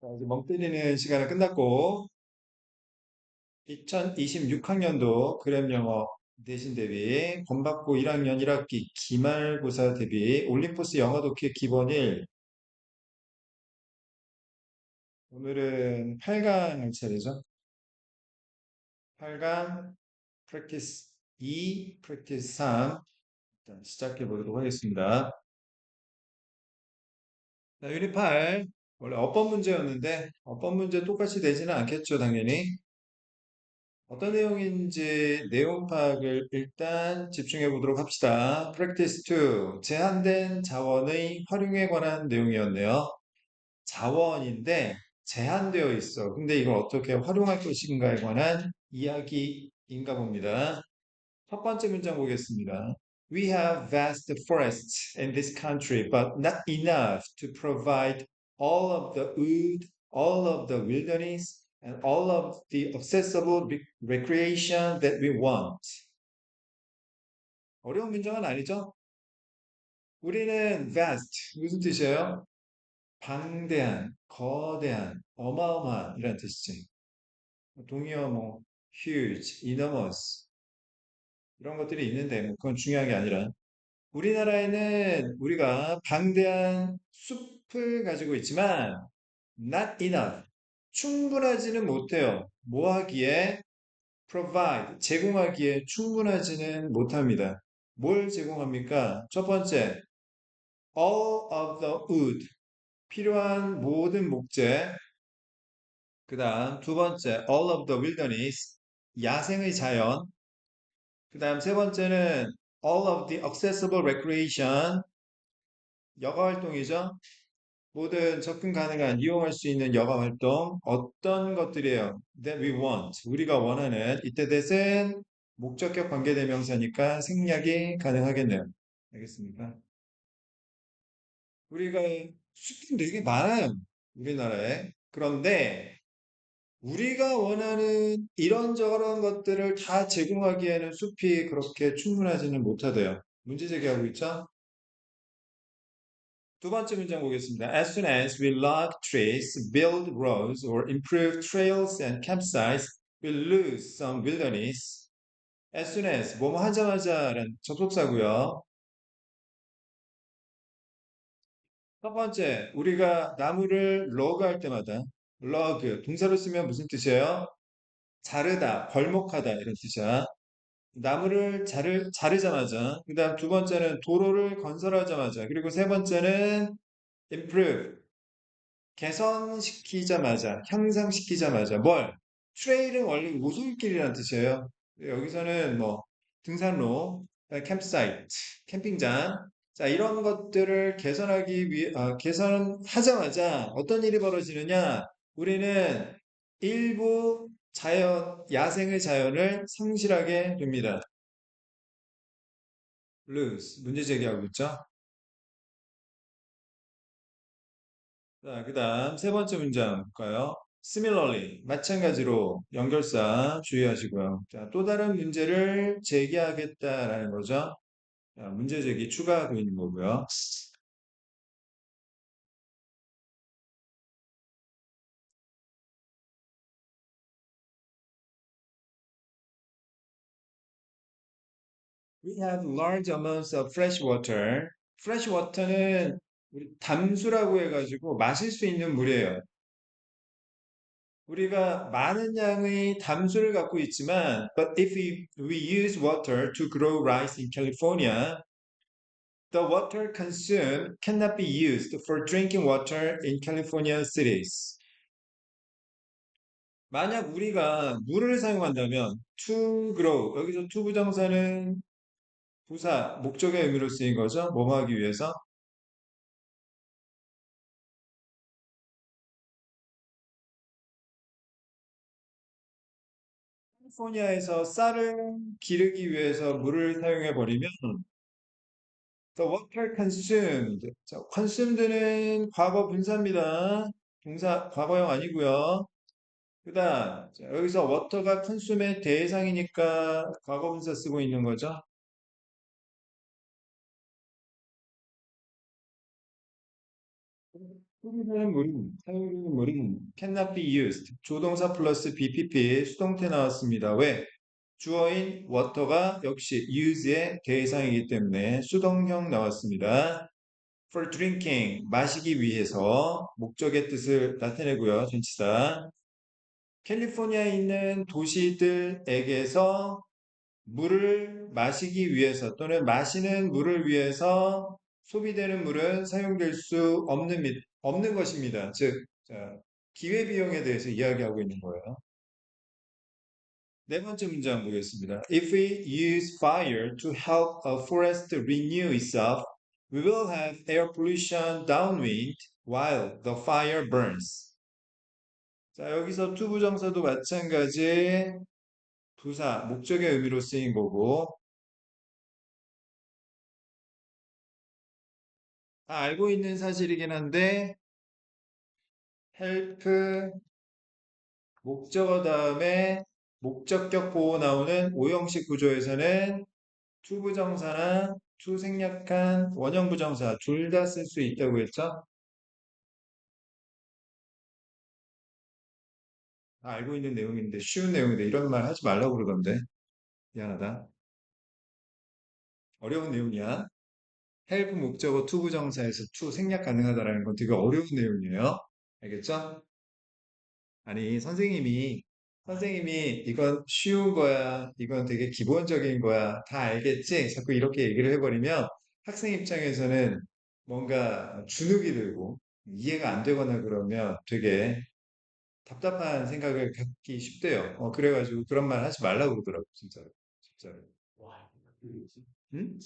자, 이제 멍 때리는 시간은 끝났고, 2026학년도 그램 영어 내신 대비, 본받고 1학년 1학기 기말고사 대비, 올림포스 영어 독해 기본 1, 오늘은 8강 할 차례죠. 8강, 프랙티스 2, 프랙티스 3, 일단 시작해 보도록 하겠습니다. 자, 유닛 8, 원래 어법 문제였는데, 어법 문제 똑같이 되지는 않겠죠, 당연히. 어떤 내용인지 내용 파악을 일단 집중해 보도록 합시다. Practice 2. 제한된 자원의 활용에 관한 내용이었네요. 자원인데 제한되어 있어. 근데 이걸 어떻게 활용할 것인가에 관한 이야기인가 봅니다. 첫 번째 문장 보겠습니다. We have vast forests in this country, but not enough to provide all of the wood, all of the wilderness, and all of the accessible recreation that we want. 어려운 문장은 아니죠? 우리는 vast, 무슨 뜻이에요? 방대한, 거대한, 어마어마한 이런 뜻이지. 동의어 뭐 huge, enormous 이런 것들이 있는데 뭐 그건 중요한 게 아니라 우리나라에는 우리가 방대한 숲을 가지고 있지만 not enough. 충분하지는 못해요. 뭐 하기에? provide. 제공하기에 충분하지는 못합니다. 뭘 제공합니까? 첫 번째, all of the wood. 필요한 모든 목재. 그 다음 두 번째, all of the wilderness. 야생의 자연. 그 다음 세 번째는 all of the accessible recreation. 여가 활동이죠. 모든 접근 가능한 이용할 수 있는 여가 활동 어떤 것들이에요? That we want 우리가 원하는 이때 that은 목적격 관계대명사니까 생략이 가능하겠네요. 알겠습니까? 우리가 숲이 되게 많아요. 우리나라에. 그런데 우리가 원하는 이런저런 것들을 다 제공하기에는 숲이 그렇게 충분하지는 못하대요. 문제 제기하고 있죠? 두 번째 문장 보겠습니다. As soon as we log trees, build roads, or improve trails and campsites, we lose some wilderness. As soon as, 뭐뭐 하자마자라는 접속사고요. 첫 번째, 우리가 나무를 log할 때마다 log, 동사로 쓰면 무슨 뜻이에요? 자르다, 벌목하다 이런 뜻이야. 나무를 자르자마자, 그 다음 두 번째는 도로를 건설하자마자, 그리고 세 번째는 improve, 개선시키자마자, 향상시키자마자 뭘? 트레일은 원래 오솔길이라는 뜻이에요. 여기서는 뭐 등산로, 캠프사이트, 캠핑장, 자 이런 것들을 개선하기 위해 개선하자마자 어떤 일이 벌어지느냐? 우리는 일부 자연, 야생의 자연을 상실하게 됩니다. lose 문제 제기하고 있죠. 자, 그 다음 세 번째 문장 볼까요? Similarly, 마찬가지로 연결사 주의하시고요. 자, 또 다른 문제를 제기하겠다라는 거죠. 자, 문제 제기 추가하고 있는 거고요. We have large amounts of fresh water. fresh water는 우리 담수라고 해가지고 마실 수 있는 물이에요. 우리가 많은 양의 담수를 갖고 있지만, but if we use water to grow rice in California, the water consumed cannot be used for drinking water in California cities. 만약 우리가 물을 사용한다면 to grow 여기서 to 부정사는 부사 목적의 의미로 쓰인 거죠. 뭐 하기 위해서 캘리포니아에서 쌀을 기르기 위해서 물을 사용해 버리면 the water consumed 자, consumed는 과거 분사입니다. 동사 과거형 아니고요. 그다음 여기서 water가 consume의 대상이니까 과거 분사 쓰고 있는 거죠. 소비되는 물은, 사용되는 물은 cannot be used. 조동사 플러스 BPP 수동태 나왔습니다. 왜? 주어인 water가 역시 use의 대상이기 때문에 수동형 나왔습니다. For drinking, 마시기 위해서 목적의 뜻을 나타내고요. 전치사. 캘리포니아에 있는 도시들에게서 물을 마시기 위해서 또는 마시는 물을 위해서 소비되는 물은 사용될 수 없는 것입니다. 즉, 자, 기회비용에 대해서 이야기하고 있는 거예요. 네 번째 문장 보겠습니다. If we use fire to help a forest renew itself, we will have air pollution downwind while the fire burns. 자, 여기서 투부정사도 마찬가지 부사, 목적의 의미로 쓰인 거고, 다 알고 있는 사실이긴 한데, help, 목적어 다음에 목적격 보호 나오는 오형식 구조에서는 투부정사나 투생략한 원형부정사 둘 다 쓸 수 있다고 했죠? 다 알고 있는 내용인데, 쉬운 내용인데, 이런 말 하지 말라고 그러던데. 미안하다. 어려운 내용이야. help 목적어 투부정사에서 투 생략 가능하다라는 건 되게 어려운 내용이에요. 알겠죠? 아니, 선생님이 이건 쉬운 거야, 이건 되게 기본적인 거야, 다 알겠지? 자꾸 이렇게 얘기를 해버리면 학생 입장에서는 뭔가 주눅이 들고 이해가 안 되거나 그러면 되게 답답한 생각을 갖기 쉽대요. 그래가지고 그런 말 하지 말라고 그러더라고, 진짜로. 진짜로. 응?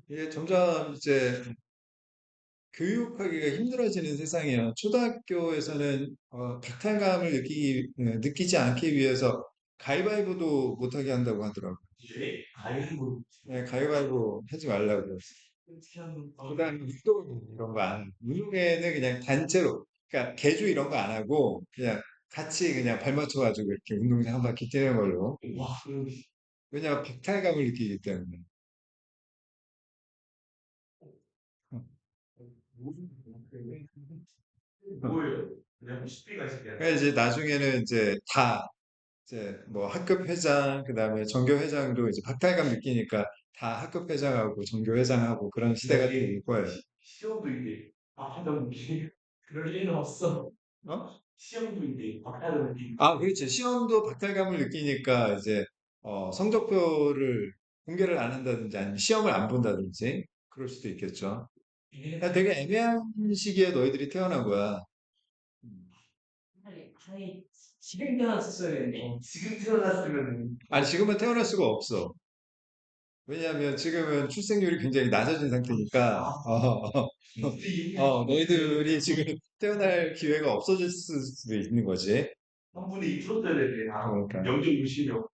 이게 점점 이제 교육하기가 힘들어지는 세상이에요. 초등학교에서는 박탈감을 느끼지 않기 위해서 가위바위보도 못하게 한다고 하더라고요. 네, 가위바위보 하지 말라고. 그다음에 운동 이런 거 안, 운동회는 그냥 단체로, 그러니까 개주 이런 거 안 하고 그냥 같이 그냥 발 맞춰가지고 이렇게 운동장 한 바퀴 뛰는 걸로. 왜냐면 박탈감을 느끼기 때문에. 그래서 이제 나중에는 이제 뭐 학급 회장, 그다음에 전교 회장도 이제 박탈감 느끼니까 다 학급 회장하고 전교 회장하고 그런 시대가 될 거예요. 시험도 이게 박탈감 느끼 그럴 리는 없어. 어? 시험도 이제 박탈감 느끼 그렇지. 시험도 박탈감을 느끼니까 이제 성적표를 공개를 안 한다든지 아니면 시험을 안 본다든지 그럴 수도 있겠죠. 그러니까 되게 애매한 시기에 너희들이 태어난 거야. 음. 아니, 지금 태어났었어야 되는데. 지금 태어났으면. 아니, 지금은 태어날 수가 없어. 왜냐하면 지금은 출생률이 굉장히 낮아진 상태니까, 너희들이 지금 태어날 기회가 없어질 수도 있는 거지. 한 분이 있었어야 되네. 그러니까. 명절 유시력.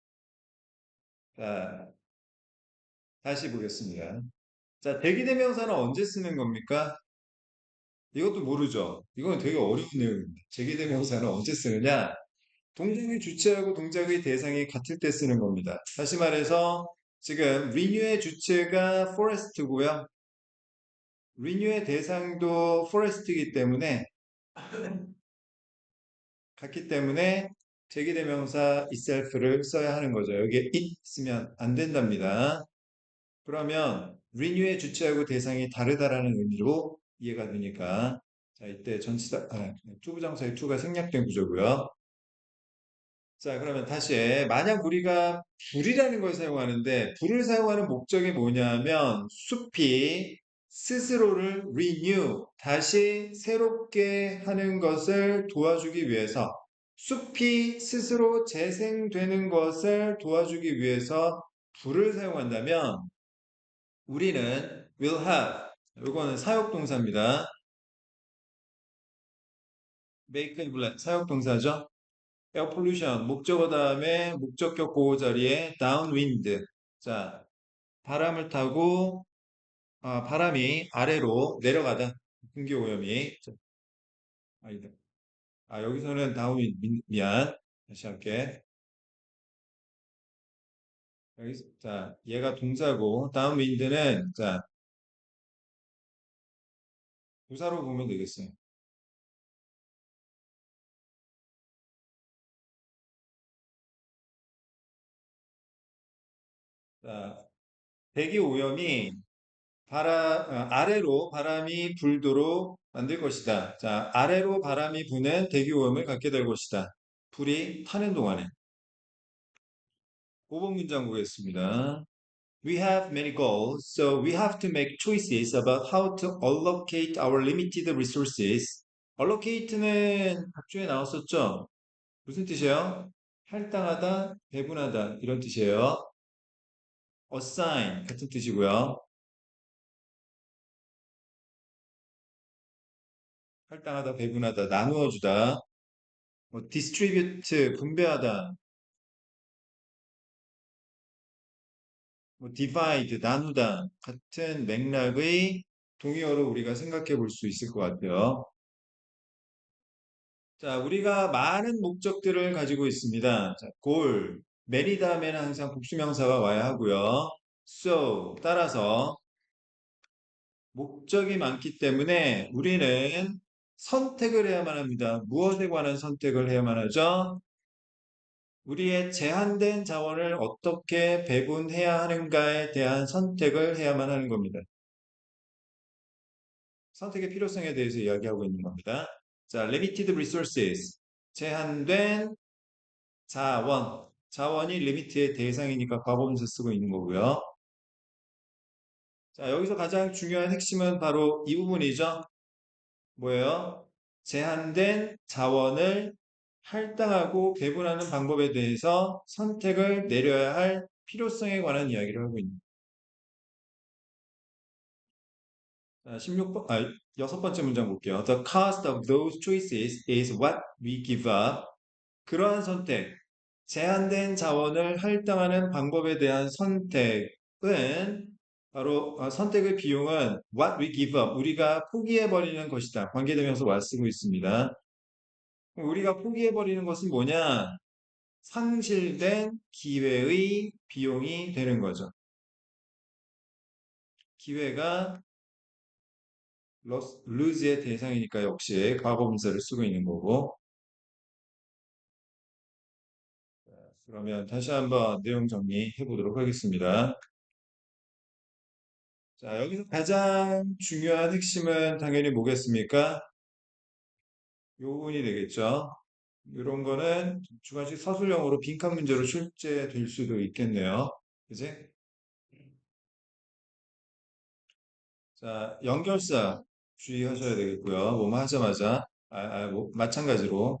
자, 다시 보겠습니다. 자, 대기대명사는 언제 쓰는 겁니까? 이것도 모르죠. 이건 되게 어려운 내용입니다. 대기대명사는 언제 쓰느냐? 동작의 주체하고 동작의 대상이 같을 때 쓰는 겁니다. 다시 말해서 지금 renew의 주체가 forest고요. renew의 대상도 forest이기 때문에 같기 때문에 제기대명사 itself를 써야 하는 거죠. 여기에 it 쓰면 안 된답니다. 그러면 renew의 주체하고 대상이 다르다라는 의미로 이해가 되니까 자 이때 전치사 투부정사의 투가 생략된 구조고요. 자, 그러면 다시 만약 우리가 불이라는 걸 사용하는데 불을 사용하는 목적이 뭐냐면 숲이 스스로를 renew, 다시 새롭게 하는 것을 도와주기 위해서 숲이 스스로 재생되는 것을 도와주기 위해서 불을 사용한다면 우리는 will have, 이거는 사역동사입니다. make 사역동사죠. 에어 폴루션 목적어 다음에 목적격 보호 자리에 downwind. 자, 바람을 타고 바람이 아래로 내려가다. 공기 오염이. 자, 아니다. 여기서는 다운윈드 미안. 다시 할게. 자, 얘가 동사고 다운윈드는 자, 부사로 보면 되겠어요. 자, 대기 오염이 아래로 바람이 불도록 만들 것이다. 자, 아래로 바람이 부는 대기 오염을 갖게 될 것이다. 불이 타는 동안에. 5번 문장 보겠습니다. We have many goals, so we have to make choices about how to allocate our limited resources. allocate는 각주에 나왔었죠? 무슨 뜻이에요? 할당하다, 배분하다 이런 뜻이에요. assign 같은 뜻이고요. 할당하다, 배분하다, 나누어 주다. 뭐 distribute 분배하다, 뭐 divide 나누다 같은 맥락의 동의어로 우리가 생각해 볼 수 있을 것 같아요. 자, 우리가 많은 목적들을 가지고 있습니다. 자, goal, many 다음에는 항상 복수명사가 와야 하고요. So, 따라서 목적이 많기 때문에 우리는 선택을 해야만 합니다. 무엇에 관한 선택을 해야만 하죠? 우리의 제한된 자원을 어떻게 배분해야 하는가에 대한 선택을 해야만 하는 겁니다. 선택의 필요성에 대해서 이야기하고 있는 겁니다. 자, limited resources. 제한된 자원. 자원이 리미트의 대상이니까 과거분사 쓰고 있는 거고요. 자, 여기서 가장 중요한 핵심은 바로 이 부분이죠. 뭐예요? 제한된 자원을 할당하고 배분하는 방법에 대해서 선택을 내려야 할 필요성에 관한 이야기를 하고 있는. 자, 16번, 여섯 번째 문장 볼게요. The cost of those choices is what we give up. 그러한 선택, 제한된 자원을 할당하는 방법에 대한 선택은 바로 선택의 비용은 what we give up, 우리가 포기해버리는 것이다. 관계대명사 what 쓰고 있습니다. 우리가 포기해버리는 것은 뭐냐? 상실된 기회의 비용이 되는 거죠. 기회가 lose의 대상이니까 역시 과거분사를 쓰고 있는 거고. 그러면 다시 한번 내용 정리해 보도록 하겠습니다. 자, 여기서 가장 중요한 핵심은 당연히 뭐겠습니까? 요 부분이 되겠죠. 이런 거는 주관식 서술형으로 빈칸 문제로 출제될 수도 있겠네요. 그지? 자, 연결사 주의하셔야 되겠고요. 뭐뭐 하자마자, 뭐, 마찬가지로.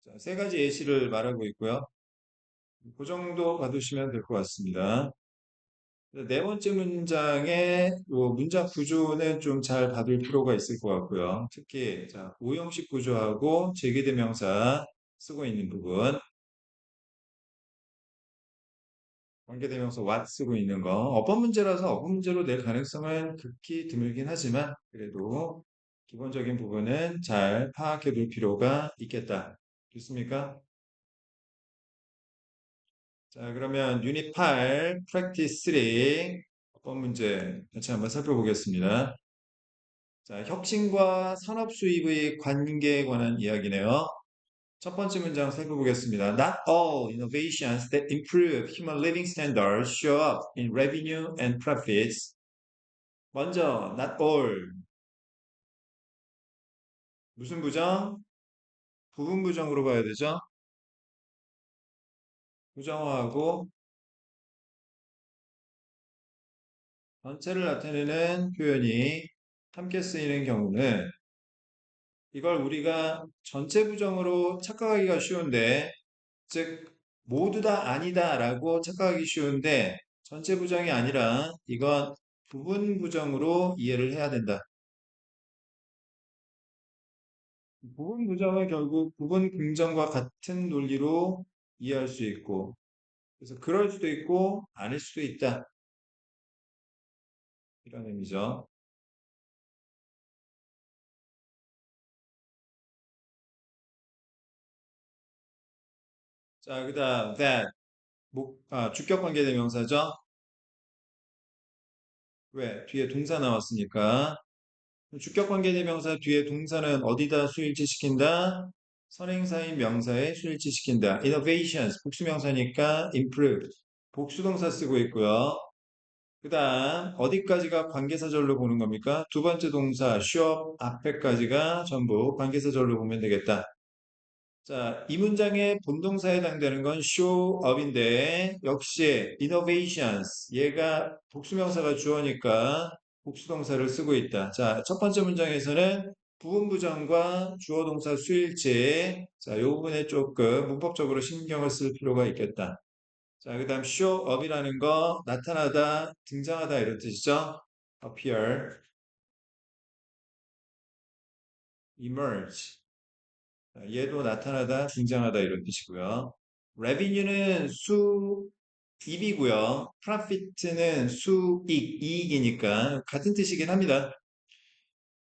자, 세 가지 예시를 말하고 있고요. 그 정도 봐두시면 될 것 같습니다. 네 번째 문장의 요 문장 구조는 좀 잘 봐둘 필요가 있을 것 같고요. 특히 자, 오형식 구조하고 제기대명사 쓰고 있는 부분, 관계대명사 what 쓰고 있는 거, 어법 문제라서 어법 문제로 낼 가능성은 극히 드물긴 하지만 그래도 기본적인 부분은 잘 파악해 둘 필요가 있겠다. 좋습니까? 자, 그러면 유닛 8, 프랙티스 3 어법 문제 같이 한번 살펴보겠습니다. 자, 혁신과 산업 수입의 관계에 관한 이야기네요. 첫 번째 문장 살펴보겠습니다. Not all innovations that improve human living standards show up in revenue and profits. 먼저, not all. 무슨 부정? 부분 부정으로 봐야 되죠? 부정어하고 전체를 나타내는 표현이 함께 쓰이는 경우는 이걸 우리가 전체 부정으로 착각하기가 쉬운데, 즉 모두 다 아니다라고 착각하기 쉬운데 전체 부정이 아니라 이건 부분 부정으로 이해를 해야 된다. 부분 부정은 결국 부분 긍정과 같은 논리로 이해할 수 있고 그래서 그럴 수도 있고 아닐 수도 있다. 이런 의미죠. 자, 그다음 that 주격 관계 대명사죠. 왜? 뒤에 동사 나왔으니까. 주격관계대명사 뒤에 동사는 어디다 수일치시킨다? 선행사인 명사에 수일치시킨다. innovations, 복수명사니까 improve. 복수동사 쓰고 있고요. 그 다음 어디까지가 관계사절로 보는 겁니까? 두 번째 동사 show 앞에까지가 전부 관계사절로 보면 되겠다. 자, 이 문장의 본동사에 해당되는 건 show up인데 역시 innovations 얘가 복수명사가 주어니까 복수동사를 쓰고 있다. 자, 첫 번째 문장에서는 부분부정과 주어동사 수일치 자, 이 부분에 조금 문법적으로 신경을 쓸 필요가 있겠다. 자, 그 다음 show up이라는 거 나타나다, 등장하다 이런 뜻이죠. appear, emerge 얘도 나타나다, 등장하다 이런 뜻이고요. revenue는 수입이고요. profit는 수익, 이익이니까 같은 뜻이긴 합니다.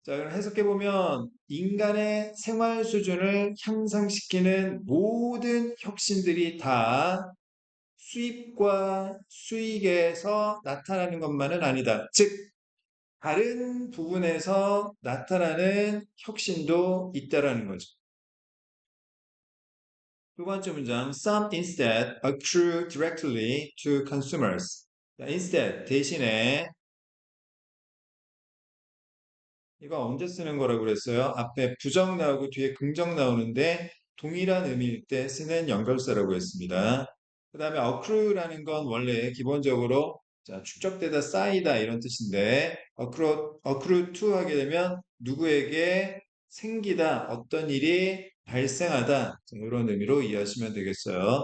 자, 그럼 해석해보면 인간의 생활 수준을 향상시키는 모든 혁신들이 다 수입과 수익에서 나타나는 것만은 아니다. 즉, 다른 부분에서 나타나는 혁신도 있다라는 거죠. 두 번째 문장, some instead accrue directly to consumers. 자, instead, 대신에 이거 언제 쓰는 거라고 그랬어요? 앞에 부정 나오고 뒤에 긍정 나오는데 동일한 의미일 때 쓰는 연결사라고 했습니다. 그 다음에 accrue라는 건 원래 기본적으로 자, 축적되다 쌓이다 이런 뜻인데 accrue to 하게 되면 누구에게 생기다 어떤 일이 발생하다 자, 이런 의미로 이해하시면 되겠어요.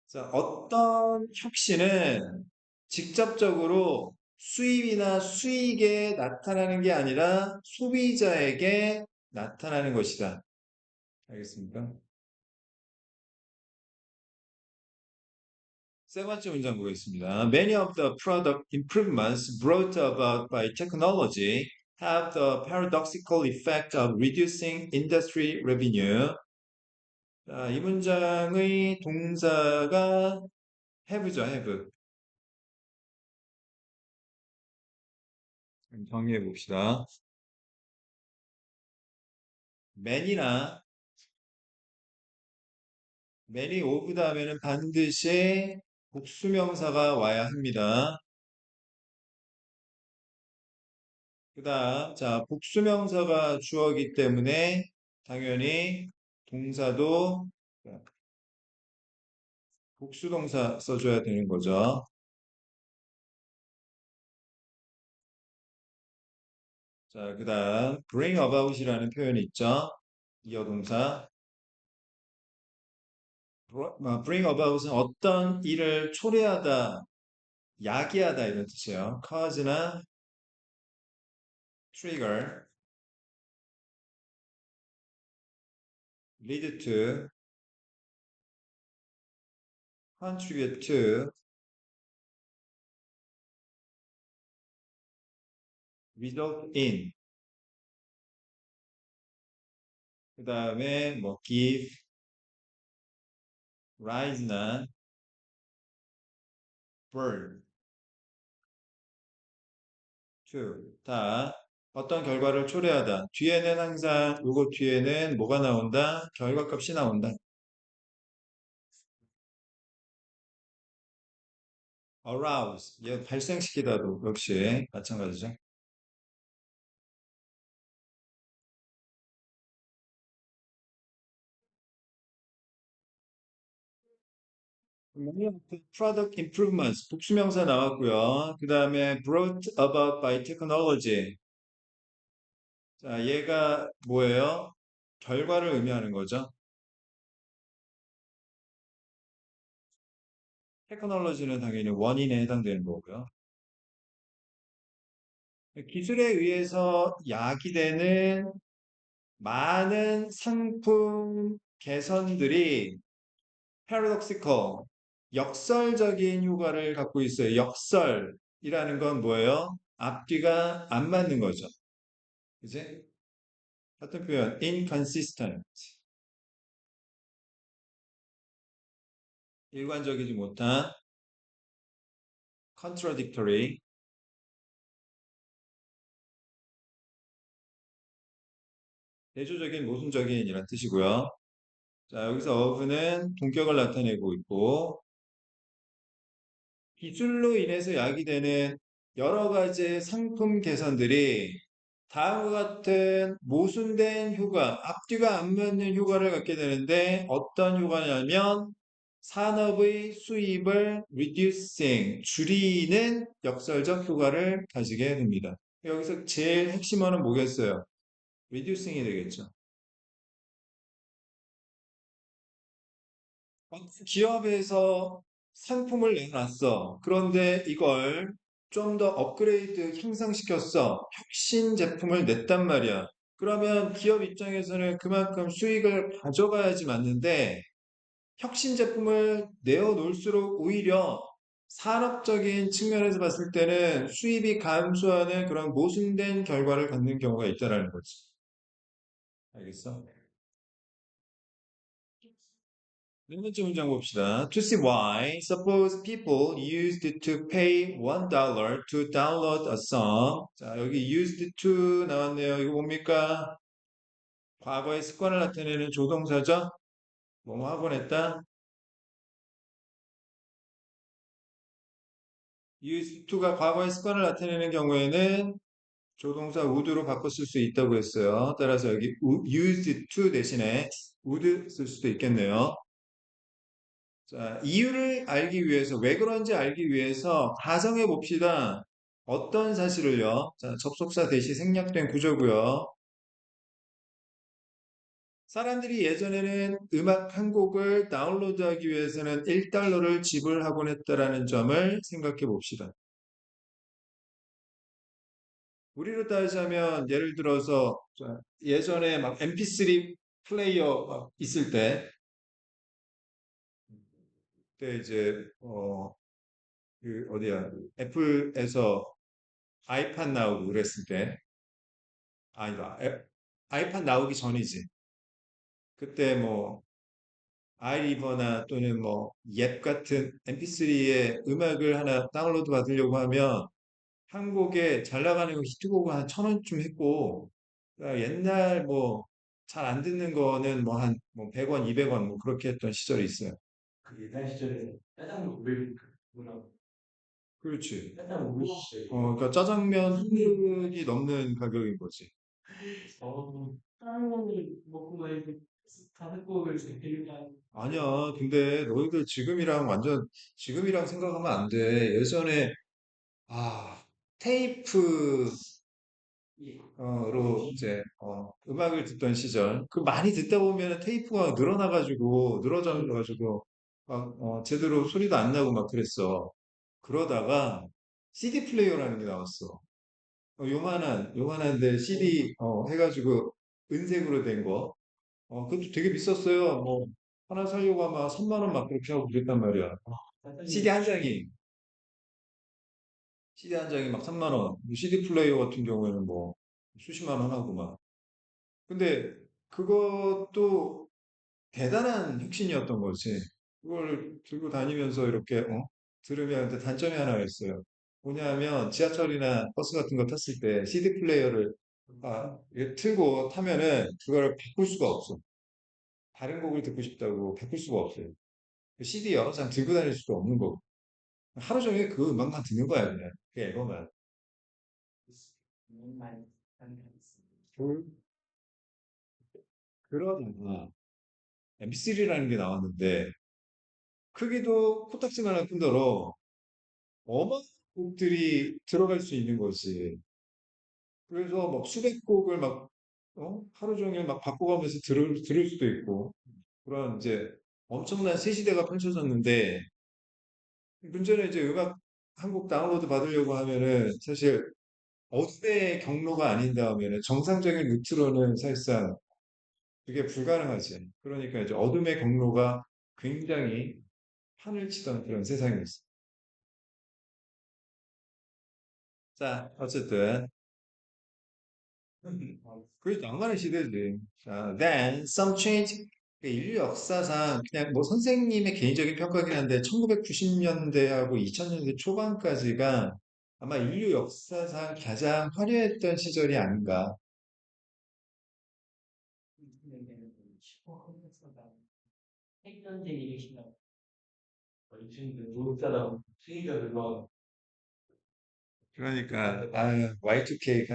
자, 어떤 혁신은 직접적으로 수입이나 수익에 나타나는 게 아니라 소비자에게 나타나는 것이다. 알겠습니까? 세 번째 문장 보겠습니다. Many of the product improvements brought about by technology have the paradoxical effect of reducing industry revenue. 자, 이 문장의 동사가 have죠, have. 정리해 봅시다. many나 many of 다음에는 반드시 복수명사가 와야 합니다. 그 다음, 자, 복수명사가 주어기 때문에 당연히 동사도 복수동사 써줘야 되는 거죠. 자, 그 다음, bring about이라는 표현이 있죠. 이어동사. bring about은 어떤 일을 초래하다, 야기하다 이런 뜻이에요. cause나 trigger, lead to, contribute to, result in. 그 다음에 뭐 give, rise나 burn, to 다 어떤 결과를 초래하다. 뒤에는 항상 요거 뒤에는 뭐가 나온다? 결과값이 나온다. arouse 얘 발생시키다도 역시 마찬가지죠. product improvements 복수명사 나왔고요. 그 다음에 brought about by technology. 자, 얘가 뭐예요? 결과를 의미하는 거죠. 테크놀로지는 당연히 원인에 해당되는 거고요. 기술에 의해서 야기되는 많은 상품 개선들이 paradoxical, 역설적인 효과를 갖고 있어요. 역설이라는 건 뭐예요? 앞뒤가 안 맞는 거죠. 그지? 같은 표현, inconsistent, 일관적이지 못한, contradictory, 대조적인, 모순적인이란 뜻이고요. 자, 여기서 of는 동격을 나타내고 있고, 기술로 인해서 야기되는 여러 가지 상품 개선들이 다음과 같은 모순된 효과, 앞뒤가 안 맞는 효과를 갖게 되는데 어떤 효과냐면 산업의 수입을 reducing, 줄이는 역설적 효과를 가지게 됩니다. 여기서 제일 핵심어는 뭐겠어요? reducing이 되겠죠. 기업에서 상품을 내놨어. 그런데 이걸 좀 더 업그레이드 향상시켰어. 혁신 제품을 냈단 말이야. 그러면 기업 입장에서는 그만큼 수익을 가져가야지 맞는데 혁신 제품을 내어놓을수록 오히려 산업적인 측면에서 봤을 때는 수입이 감소하는 그런 모순된 결과를 갖는 경우가 있다는 거지. 알겠어? 네 번째 문장 봅시다. To see why, suppose people used to pay $1 to download a song. 자, 여기 used to 나왔네요. 이거 뭡니까? 과거의 습관을 나타내는 조동사죠? 뭐뭐 하곤 했다. used to가 과거의 습관을 나타내는 경우에는 조동사 would로 바꿔 쓸 수 있다고 했어요. 따라서 여기 used to 대신에 would 쓸 수도 있겠네요. 자, 이유를 알기 위해서, 왜 그런지 알기 위해서 가정해 봅시다. 어떤 사실을요? 자, 접속사 대시 생략된 구조고요. 사람들이 예전에는 음악 한 곡을 다운로드하기 위해서는 1달러를 지불하곤 했다라는 점을 생각해 봅시다. 우리로 따지자면 예를 들어서 자, 예전에 막 MP3 플레이어 막 있을 때, 그때 이제 그 어디야 애플에서 아이팟 나오고 그랬을 때 아니다. 아이팟 나오기 전이지. 그때 뭐 아이리버나 또는 뭐 옙 같은 MP3의 음악을 하나 다운로드 받으려고 하면 한 곡에 잘 나가는 거 히트곡은 한 1,000원쯤 했고 옛날 뭐 잘 안 듣는 거는 뭐 한 뭐 100원, 200원 뭐 그렇게 했던 시절이 있어요. 그 옛날 시절에 짜장면 500원 뭐라고? 그렇지. 짜장면 500원. 그러니까 짜장면 한 그릇이 넘는 가격인 거지. 쌀을 먹고 나니까 다른 거를 제일 아니야. 근데 너희들 지금이랑 완전 지금이랑 생각하면 안 돼. 예전에 아 테이프로 이제 음악을 듣던 시절 그 많이 듣다 보면 테이프가 늘어나가지고 늘어져가지고 막 제대로 소리도 안 나고 막 그랬어. 그러다가 CD 플레이어라는 게 나왔어. 요만한데 CD 해가지고 은색으로 된 거. 그것도 되게 비쌌어요. 뭐, 하나 사려고 아마 3만 원 막 그렇게 하고 그랬단 말이야. CD 한 장이, CD 한 장이 막 3만 원. CD 플레이어 같은 경우에는 뭐, 수십만 원 하고 막. 근데 그것도 대단한 혁신이었던 거지. 그걸 들고 다니면서 이렇게, 들으면 근데 단점이 하나가 있어요. 뭐냐면 지하철이나 버스 같은 거 탔을 때 CD 플레이어를 이게 틀고 타면은 그걸 바꿀 수가 없어. 다른 곡을 듣고 싶다고 바꿀 수가 없어요. CD 여러 장 들고 다닐 수도 없는 거고. 하루 종일 그 음악만 듣는 거야, 그냥. 그 앨범만. 그- 그러다가 MP3라는 게 나왔는데, 크기도 코딱지만할 뿐더러 어마어마한 곡들이 들어갈 수 있는 거지. 그래서 막 수백 곡을 막, 하루 종일 막 바꿔가면서 들을 수도 있고, 그런 이제 엄청난 새 시대가 펼쳐졌는데, 문제는 이제 음악 한 곡 다운로드 받으려고 하면은 사실 어둠의 경로가 아닌 다음에는 정상적인 루트로는 사실상 그게 불가능하지. 그러니까 이제 어둠의 경로가 굉장히 판을 치던 그런 세상이었어. 자, 어쨌든 그게 낭만의 시대지. 자, then some change. 그 인류 역사상 그냥 뭐 선생님의 개인적인 평가긴 한데 1990년대하고 2000년대 초반까지가 아마 인류 역사상 가장 화려했던 시절이 아닌가. 그러니까 Y2K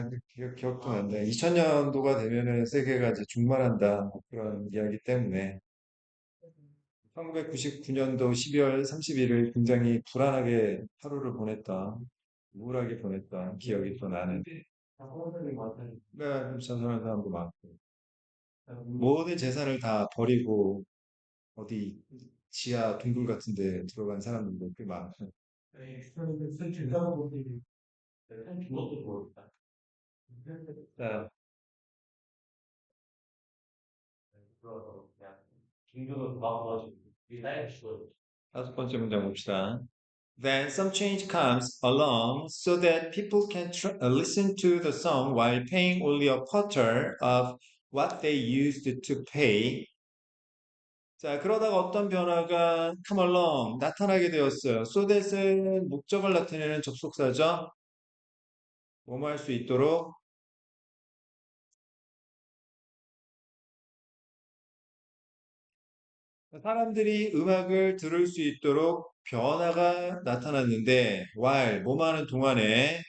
기억도 난다. 2000년도가 되면은 세계가 이제 종말한다 뭐 그런 이야기 때문에 1999년도 12월 31일 굉장히 불안하게 하루를 보냈다. 우울하게 보냈다 기억이 또 나는. 네, 자살한 사람도 많고 모든 재산을 다 버리고 어디 지하 동굴 같은 데 들어간 사람들도 꽤 많고. 자, 다섯 번째 문장 봅시다. Then some change comes along so that people can listen to the song while paying only a quarter of what they used to pay. 자, 그러다가 어떤 변화가 come along 나타나게 되었어요. So that은 목적을 나타내는 접속사죠. 뭐뭐 할 수 있도록 사람들이 음악을 들을 수 있도록 변화가 나타났는데 while 뭐뭐 하는 동안에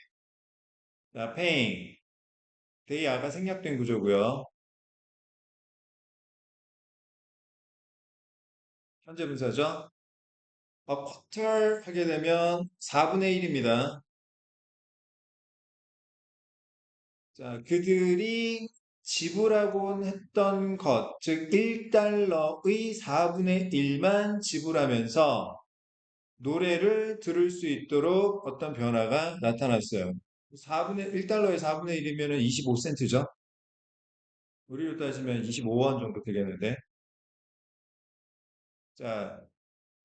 자, paying they 아까 생략된 구조고요. 현재 분사죠. quarter 하게 되면 4분의 1입니다. 자, 그들이 지불하곤 했던 것, 즉 1달러의 4분의 1만 지불하면서 노래를 들을 수 있도록 어떤 변화가 나타났어요. 1달러에 4분의 1이면 25센트죠. 우리로 따지면 25원 정도 되겠는데. 자,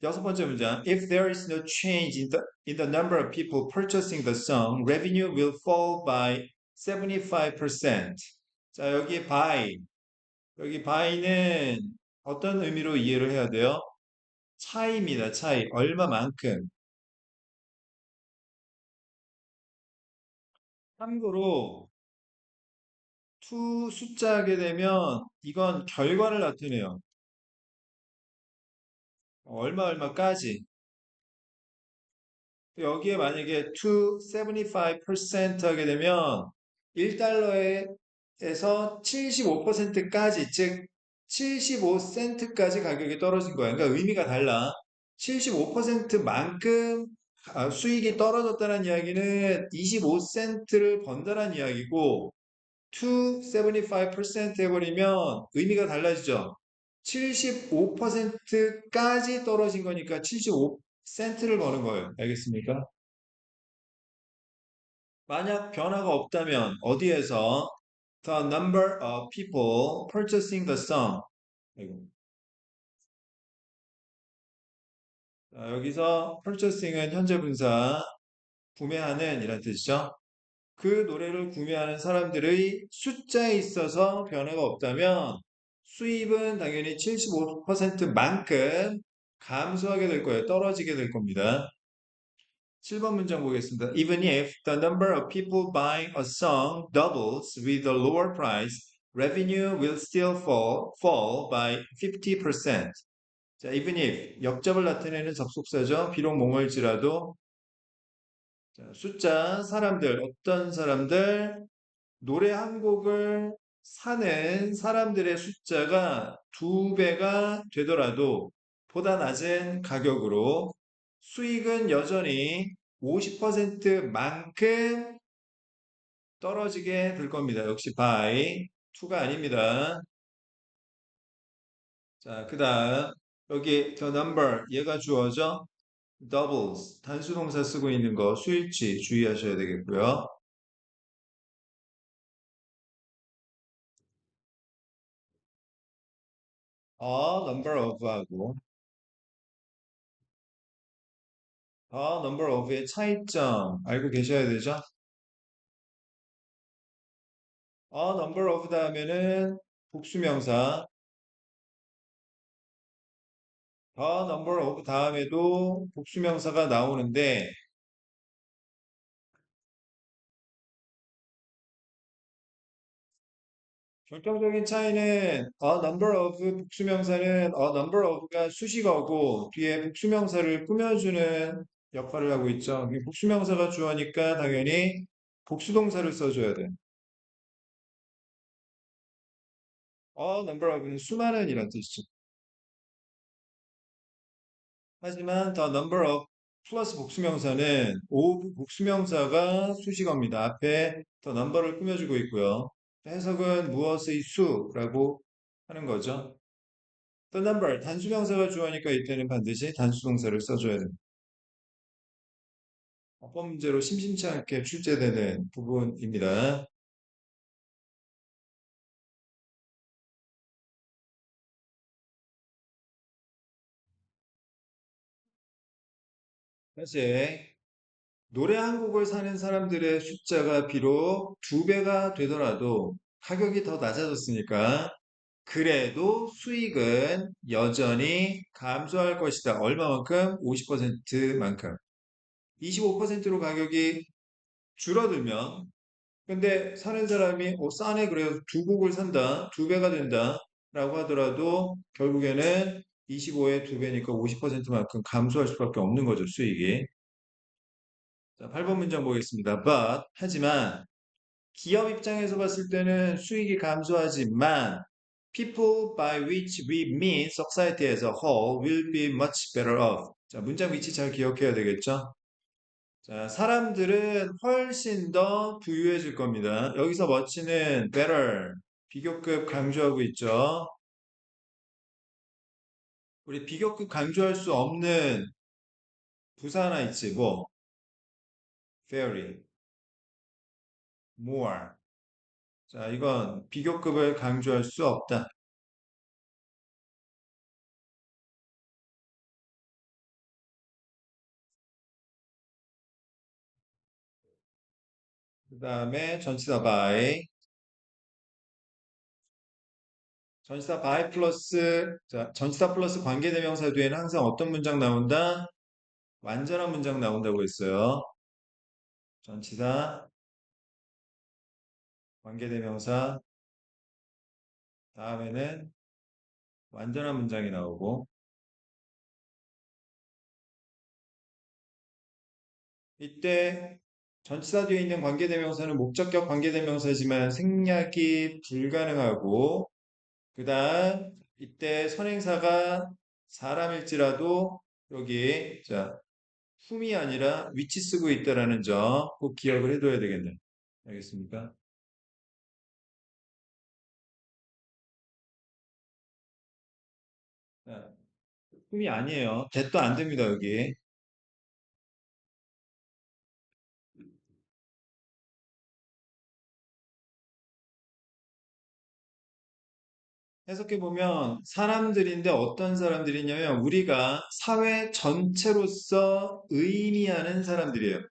여섯 번째 문장. If there is no change in the number of people purchasing the song, revenue will fall by 75%. 자, 여기 by는 어떤 의미로 이해를 해야 돼요? 차이입니다. 차이. 얼마만큼. 참고로 to 숫자 하게 되면 이건 결과를 나타내요. 얼마까지. 여기에 만약에 to 75% 하게 되면 1달러에서 75%까지, 즉 75센트까지 가격이 떨어진 거야. 그러니까 의미가 달라. 75%만큼 수익이 떨어졌다는 이야기는 25센트를 번다는 이야기고 to 75% 해버리면 의미가 달라지죠. 75%까지 떨어진 거니까 75센트를 버는 거예요. 알겠습니까? 만약 변화가 없다면 어디에서 the number of people purchasing the song 아이고. 자, 여기서 purchasing은 현재 분사 구매하는 이란 뜻이죠. 그 노래를 구매하는 사람들의 숫자에 있어서 변화가 없다면 수입은 당연히 75%만큼 감소하게 될 거예요. 떨어지게 될 겁니다. 7번 문장 보겠습니다. Even if the number of people buying a song doubles with a lower price, revenue will still fall by 50%. 자, even if 역접을 나타내는 접속사죠. 비록 몽월지라도 자, 숫자 사람들 어떤 사람들 노래 한 곡을 사는 사람들의 숫자가 두 배가 되더라도 보다 낮은 가격으로 수익은 여전히 50%만큼 떨어지게 될 겁니다. 역시 by 2가 아닙니다. 자, 그 다음 여기 the number 얘가 주어져 doubles 단수 동사 쓰고 있는 거 수일치 주의하셔야 되겠고요. number of 하고 number of의 차이점 알고 계셔야 되죠? number of 다음에는 복수명사, number of 다음에도 복수명사가 나오는데 결정적인 차이는 a number of 복수명사는 a number of가 수식어고 뒤에 복수명사를 꾸며주는 역할을 하고 있죠. 이 복수명사가 주어니까 당연히 복수동사를 써줘야 돼. a number of는 수많은 이란 뜻이죠. 하지만 the number of 플러스 복수명사는 of 복수명사가 수식어입니다. 앞에 the number를 꾸며주고 있고요. 해석은 무엇의 수라고 하는 거죠. The number 단수명사가 주어니까 이때는 반드시 단수동사를 써줘야 됩니다. 어법 문제로 심심치 않게 출제되는 부분입니다. 사실 노래 한 곡을 사는 사람들의 숫자가 비록 두 배가 되더라도 가격이 더 낮아졌으니까 그래도 수익은 여전히 감소할 것이다. 얼마만큼? 50%만큼. 25%로 가격이 줄어들면 근데 사는 사람이 싸네 그래요. 두 곡을 산다. 두 배가 된다. 라고 하더라도 결국에는 25의 두 배니까 50%만큼 감소할 수밖에 없는 거죠. 수익이. 자, 8번 문장 보겠습니다. But 하지만 기업 입장에서 봤을 때는 수익이 감소하지만 people by which we mean society as a whole will be much better off. 자, 문장 위치 잘 기억해야 되겠죠? 자, 사람들은 훨씬 더 부유해질 겁니다. 여기서 much는 better, 비교급 강조하고 있죠. 우리 비교급 강조할 수 없는 부사 하나 있지, 뭐, very, more. 자, 이건 비교급을 강조할 수 없다. 그 다음에 전치사 by. 전치사 by 플러스, 자, 전치사 플러스 관계대명사 뒤에는 항상 어떤 문장 나온다? 완전한 문장 나온다고 했어요. 전치사, 관계대명사, 다음에는 완전한 문장이 나오고, 이때 전치사 뒤에 있는 관계대명사는 목적격 관계대명사지만 생략이 불가능하고, 그 다음, 이때 선행사가 사람일지라도 여기, 자, whom이 아니라 which 쓰고 있다라는 점 꼭 기억을 해둬야 되겠네요. 알겠습니까? 자, whom이 아니에요. that도 안 됩니다, 여기. 해석해보면 사람들인데 어떤 사람들이냐면 우리가 사회 전체로서 의미하는 사람들이에요.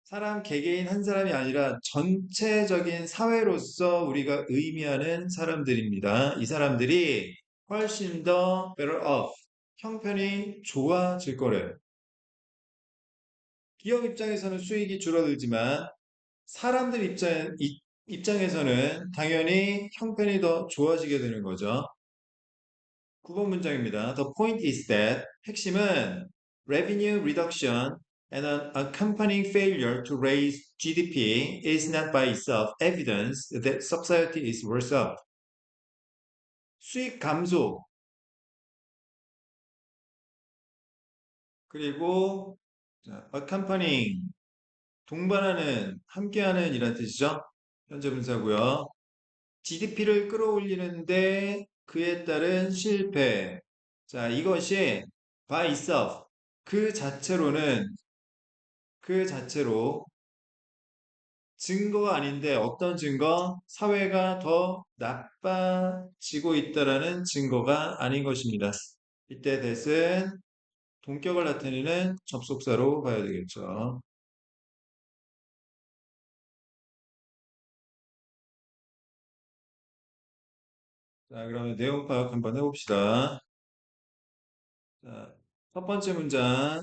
사람 개개인 한 사람이 아니라 전체적인 사회로서 우리가 의미하는 사람들입니다. 이 사람들이 훨씬 더 better off, 형편이 좋아질 거래요. 기업 입장에서는 수익이 줄어들지만 사람들 입장에서는 당연히 형편이 더 좋아지게 되는 거죠. 9번 문장입니다. The point is that 핵심은 revenue reduction and an accompanying failure to raise GDP is not by itself evidence that society is worse off. 수익 감소 그리고 accompanying 동반하는 함께하는 이란 뜻이죠. 현재 분사고요. GDP를 끌어올리는데 그에 따른 실패. 자, 이것이 by itself 그 자체로는 그 자체로 증거가 아닌데 어떤 증거? 사회가 더 나빠지고 있다라는 증거가 아닌 것입니다. 이때 that은 동격을 나타내는 접속사로 봐야 되겠죠. 자, 그러면 내용 파악 한번 해봅시다. 자, 첫 번째 문장,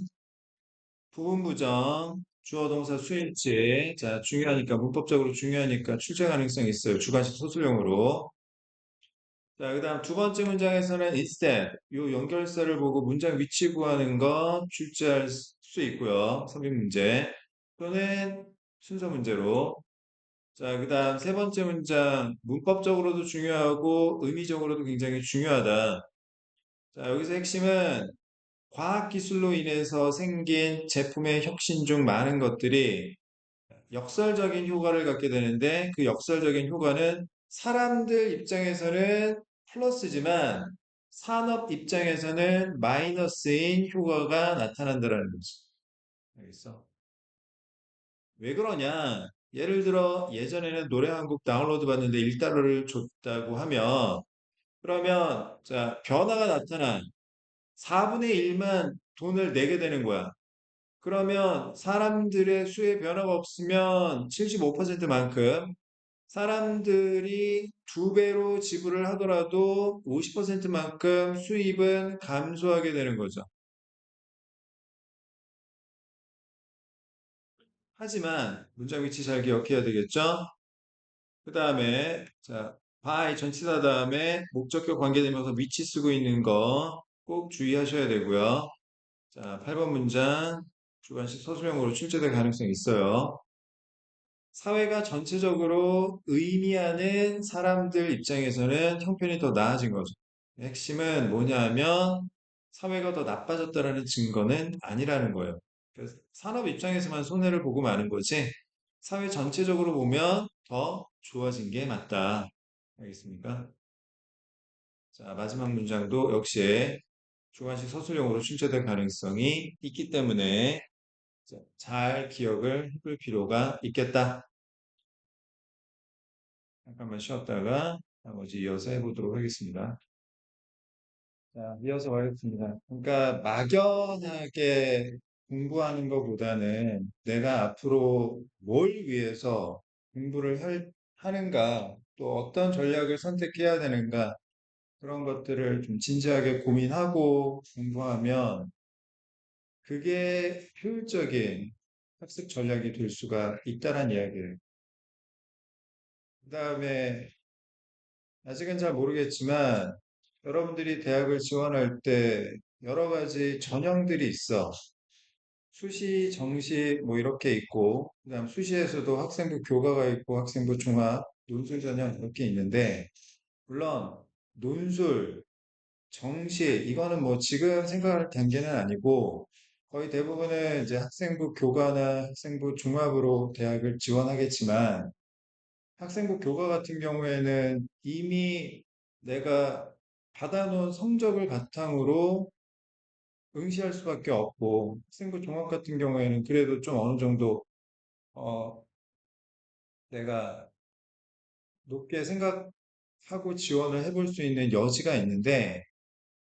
부분 부정. 주어 동사 수일치. 자, 중요하니까, 문법적으로 중요하니까 출제 가능성이 있어요. 주관식 소술형으로. 자, 그다음 두 번째 문장에서는 instead 요 연결사를 보고 문장 위치 구하는 거 출제할 수 있고요. 섭입 문제 또는 순서 문제로. 자, 그다음 세 번째 문장 문법적으로도 중요하고 의미적으로도 굉장히 중요하다. 자, 여기서 핵심은 과학기술로 인해서 생긴 제품의 혁신 중 많은 것들이 역설적인 효과를 갖게 되는데 그 역설적인 효과는 사람들 입장에서는 플러스지만 산업 입장에서는 마이너스인 효과가 나타난다는 거지. 알겠어? 왜 그러냐? 예를 들어 예전에는 노래 한 곡 다운로드 받는데 1달러를 줬다고 하면 그러면 자 변화가 나타난 4분의 1만 돈을 내게 되는 거야. 그러면 사람들의 수의 변화가 없으면 75%만큼 사람들이 두 배로 지불을 하더라도 50%만큼 수입은 감소하게 되는 거죠. 하지만 문장 위치 잘 기억해야 되겠죠? 그 다음에 자 by 전치사 다음에 목적격 관계되면서 위치 쓰고 있는 거 꼭 주의하셔야 되고요. 자 8번 문장 주관식 서술형으로 출제될 가능성이 있어요. 사회가 전체적으로 의미하는 사람들 입장에서는 형편이 더 나아진 거죠. 핵심은 뭐냐면 사회가 더 나빠졌다라는 증거는 아니라는 거예요. 그래서 산업 입장에서만 손해를 보고 마는 거지 사회 전체적으로 보면 더 좋아진 게 맞다. 알겠습니까? 자, 마지막 문장도 역시 주관식 서술형으로 출제될 가능성이 있기 때문에 잘 기억을 해볼 필요가 있겠다. 잠깐만 쉬었다가 나머지 이어서 해보도록 하겠습니다. 자, 이어서 하겠습니다. 그러니까 막연하게 공부하는 것보다는 내가 앞으로 뭘 위해서 공부를 하는가, 또 어떤 전략을 선택해야 되는가, 그런 것들을 좀 진지하게 고민하고 공부하면 그게 효율적인 학습 전략이 될 수가 있다는 이야기를. 그 다음에 아직은 잘 모르겠지만 여러분들이 대학을 지원할 때 여러 가지 전형들이 있어. 수시, 정시 뭐 이렇게 있고, 그다음 수시에서도 학생부 교과가 있고 학생부 종합, 논술 전형 이렇게 있는데, 물론 논술, 정시 이거는 뭐 지금 생각할 단계는 아니고 거의 대부분은 이제 학생부 교과나 학생부 종합으로 대학을 지원하겠지만 학생부 교과 같은 경우에는 이미 내가 받아놓은 성적을 바탕으로 응시할 수밖에 없고 학생부 종합 같은 경우에는 그래도 좀 어느 정도 어, 내가 높게 생각하고 지원을 해볼 수 있는 여지가 있는데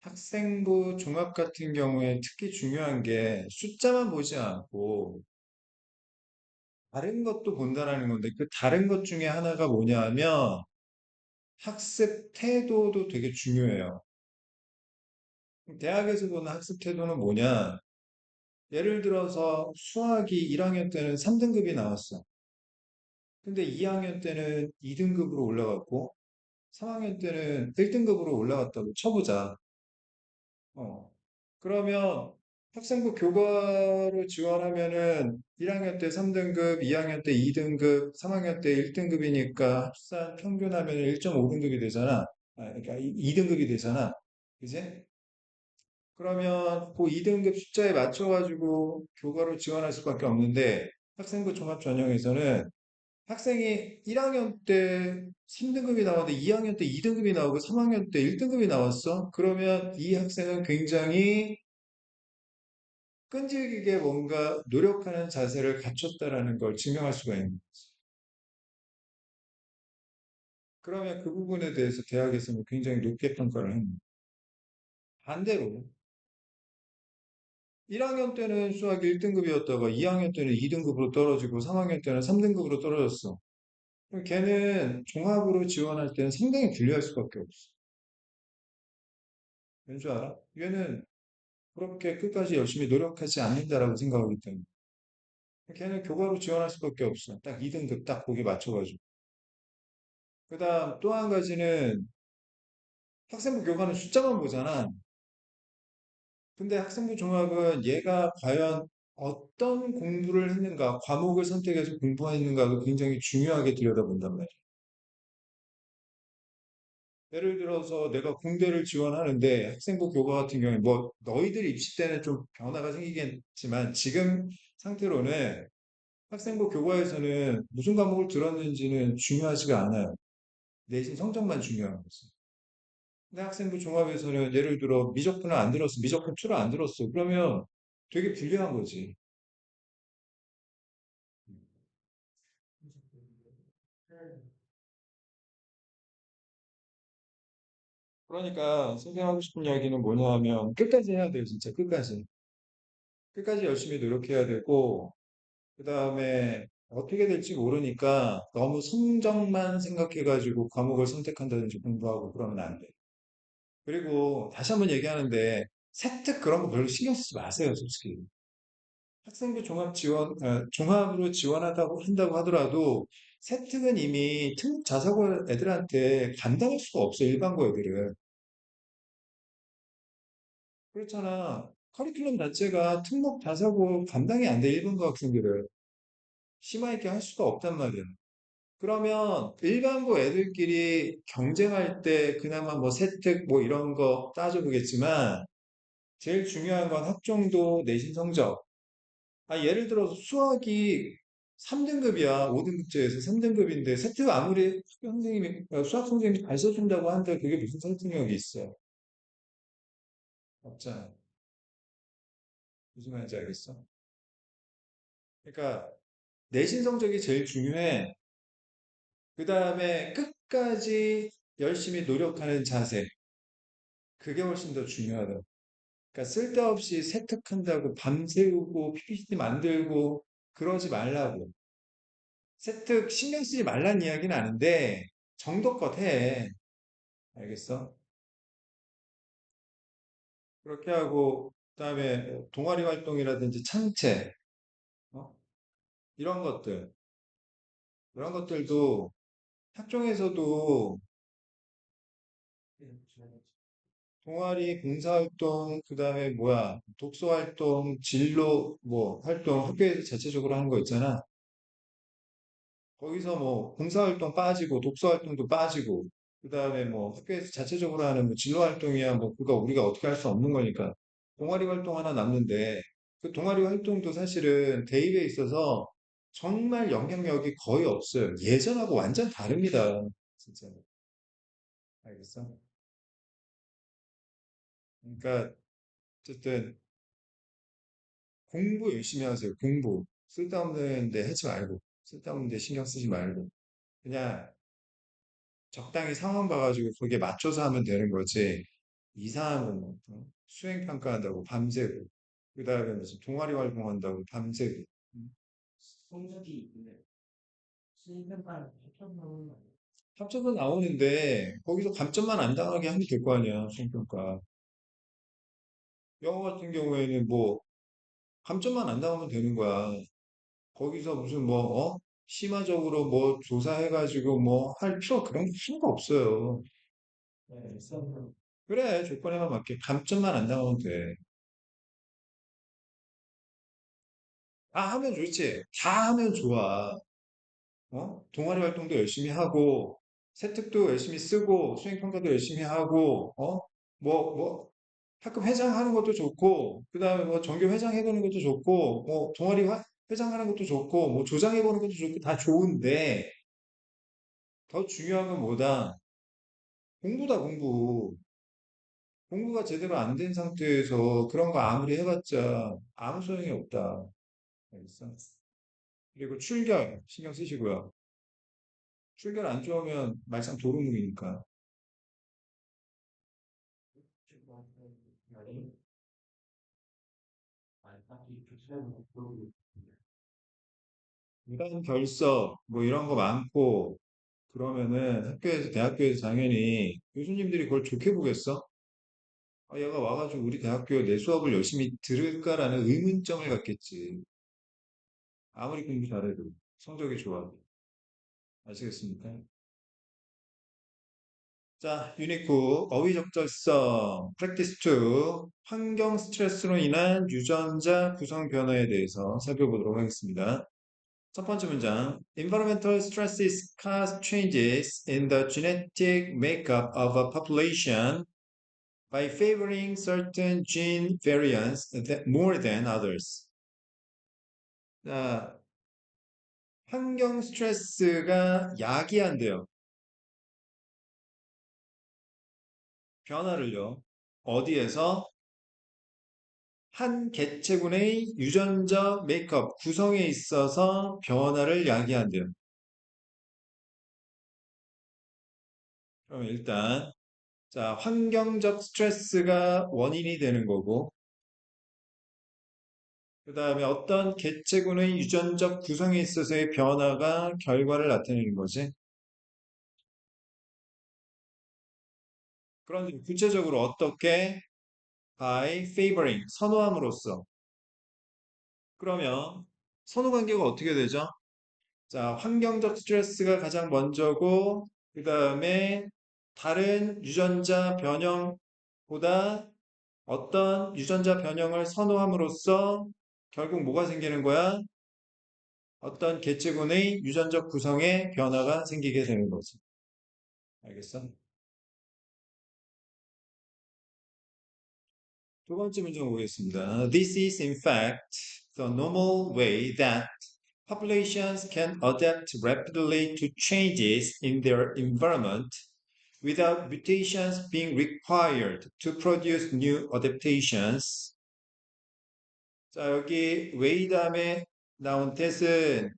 학생부 종합 같은 경우에 특히 중요한 게 숫자만 보지 않고 다른 것도 본다라는 건데 그 다른 것 중에 하나가 뭐냐 하면 학습 태도도 되게 중요해요. 대학에서 보는 학습 태도는 뭐냐? 예를 들어서 수학이 1학년 때는 3등급이 나왔어. 근데 2학년 때는 2등급으로 올라갔고 3학년 때는 1등급으로 올라갔다고 쳐보자. 어. 그러면 학생부 교과로 지원하면은 1학년 때 3등급, 2학년 때 2등급, 3학년 때 1등급이니까 합산 평균하면 1.5등급이 되잖아. 그러니까 2등급이 되잖아. 그지? 그러면 그 2등급 숫자에 맞춰가지고 교과로 지원할 수밖에 없는데 학생부 종합 전형에서는 학생이 1학년 때 3등급이 나왔는데 2학년 때 2등급이 나오고 3학년 때 1등급이 나왔어? 그러면 이 학생은 굉장히 끈질기게 뭔가 노력하는 자세를 갖췄다라는 걸 증명할 수가 있는 거지. 그러면 그 부분에 대해서 대학에서는 굉장히 높게 평가를 합니다. 반대로 1학년 때는 수학 1등급이었다가 2학년 때는 2등급으로 떨어지고 3학년 때는 3등급으로 떨어졌어. 그럼 걔는 종합으로 지원할 때는 상당히 불리할 수밖에 없어. 왠줄 알아? 얘는 그렇게 끝까지 열심히 노력하지 않는다라고 생각하기 때문에. 걔는 교과로 지원할 수밖에 없어. 딱 2등급 딱 거기 맞춰가지고. 그다음 또 한 가지는 학생부 교과는 숫자만 보잖아. 근데 학생부 종합은 얘가 과연 어떤 공부를 했는가, 과목을 선택해서 공부했는가가 굉장히 중요하게 들여다본단 말이야. 예를 들어서 내가 공대를 지원하는데 학생부 교과 같은 경우에 뭐 너희들이 입시 때는 좀 변화가 생기겠지만 지금 상태로는 학생부 교과에서는 무슨 과목을 들었는지는 중요하지가 않아요. 내신 성적만 중요한 거지. 근데 학생부 종합에서는 예를 들어 미적분을 안 들었어. 미적분 2를 안 들었어. 그러면 되게 불리한 거지. 그러니까 선생하고 싶은 이야기는 뭐냐 하면 끝까지 해야 돼요. 진짜 끝까지. 끝까지 열심히 노력해야 되고 그다음에 어떻게 될지 모르니까 너무 성적만 생각해가지고 과목을 선택한다든지 공부하고 그러면 안 돼. 그리고 다시 한번 얘기하는데 세특 그런 거 별로 신경 쓰지 마세요, 솔직히. 학생부 종합 지원, 종합으로 지원하다고 한다고 하더라도 세특은 이미 특목 자사고 애들한테 감당할 수가 없어, 일반고 애들은. 그렇잖아. 커리큘럼 자체가 특목 자사고 감당이 안 돼, 일반고 학생들은. 심화 있게 할 수가 없단 말이야. 그러면 일반고 애들끼리 경쟁할 때 그나마 뭐 세특 뭐 이런 거 따져보겠지만 제일 중요한 건 학종도 내신 성적. 예를 들어서 수학이 3등급이야. 5등급제에서 3등급인데 세특 아무리 선생님이 수학 선생님이 잘 써준다고 한들 그게 무슨 설득력이 있어? 없잖아. 무슨 말인지 알겠어? 그러니까 내신 성적이 제일 중요해. 그 다음에 끝까지 열심히 노력하는 자세. 그게 훨씬 더 중요하다. 그러니까 쓸데없이 세특한다고 밤새우고 PPT 만들고 그러지 말라고. 세특 신경 쓰지 말란 이야기는 아닌데 정도껏 해. 알겠어? 그렇게 하고 그다음에 동아리 활동이라든지 창체 어? 이런 것들 이런 것들도 학종에서도 동아리 봉사활동 그다음에 뭐야 독서활동 진로 뭐 활동 학교에서 자체적으로 하는 거 있잖아. 거기서 뭐 봉사활동 빠지고 독서활동도 빠지고 그다음에 뭐 학교에서 자체적으로 하는 뭐 진로활동이야 뭐 그거 우리가 어떻게 할 수 없는 거니까 동아리 활동 하나 남는데 그 동아리 활동도 사실은 대입에 있어서 정말 영향력이 거의 없어요. 예전하고 완전 다릅니다. 진짜. 알겠어? 그러니까 어쨌든 공부 열심히 하세요. 공부. 쓸데없는 데 하지 말고 쓸데없는 데 신경 쓰지 말고 그냥 적당히 상황 봐가지고 거기에 맞춰서 하면 되는 거지. 이상한 거 뭐, 수행 평가한다고 밤새고, 그 다음에 무슨 동아리 활동한다고 밤새고. 음. 합쳐서 나오는데 거기서 감점만 안 당하게 하면 될 거 아니야, 수행평가. 영어 같은 경우에는 뭐 감점만 안 당하면 되는 거야. 거기서 무슨 뭐, 심화적으로 뭐 조사해가지고 뭐 할 그런 거 필요가 없어요. 그래, 조건에만 맞게 감점만 안 당하면 돼. 다 하면 좋지. 다 하면 좋아. 동아리 활동도 열심히 하고, 세특도 열심히 쓰고, 수행평가도 열심히 하고, 학급 회장 하는 것도 좋고, 그 다음에 뭐 정교 회장 해보는 것도 좋고, 뭐 동아리 회장 하는 것도 좋고, 뭐 조장 해보는 것도 좋고, 다 좋은데, 더 중요한 건 뭐다? 공부다, 공부. 공부가 제대로 안 된 상태에서 그런 거 아무리 해봤자 아무 소용이 없다. 알겠어? 그리고 출결 신경 쓰시고요. 출결 안 좋으면 말짱 도루묵이니까. 이런 결석 뭐 이런 거 많고 그러면은 학교에서 대학교에서 당연히 교수님들이 그걸 좋게 보겠어? 얘가 와가지고 우리 대학교에 내 수업을 열심히 들을까라는 의문점을 갖겠지. 아무리 공부 잘해도 성적이 좋아도. 아시겠습니까? 자, 유닛 9, 어휘 적절성, 프랙티스 2, 환경 스트레스로 인한 유전자 구성 변화에 대해서 살펴보도록 하겠습니다. 첫 번째 문장. Environmental stresses cause changes in the genetic makeup of a population by favoring certain gene variants more than others. 자, 환경 스트레스가 야기한대요. 변화를요. 어디에서? 한 개체군의 유전적 메이크업, 구성에 있어서 변화를 야기한대요. 그럼 일단, 자, 환경적 스트레스가 원인이 되는 거고, 그 다음에 어떤 개체군의 유전적 구성에 있어서의 변화가 결과를 나타내는 거지. 그런데 구체적으로 어떻게? by favoring, 선호함으로써. 그러면 선호 관계가 어떻게 되죠? 자, 환경적 스트레스가 가장 먼저고, 그 다음에 다른 유전자 변형보다 어떤 유전자 변형을 선호함으로써 결국 뭐가 생기는 거야? 어떤 개체군의 유전적 구성에 변화가 생기게 되는 거지. 알겠어? 두 번째 문제 보겠습니다. This is in fact the normal way that populations can adapt rapidly to changes in their environment without mutations being required to produce new adaptations. 자, 여기 way 다음에 나온 that은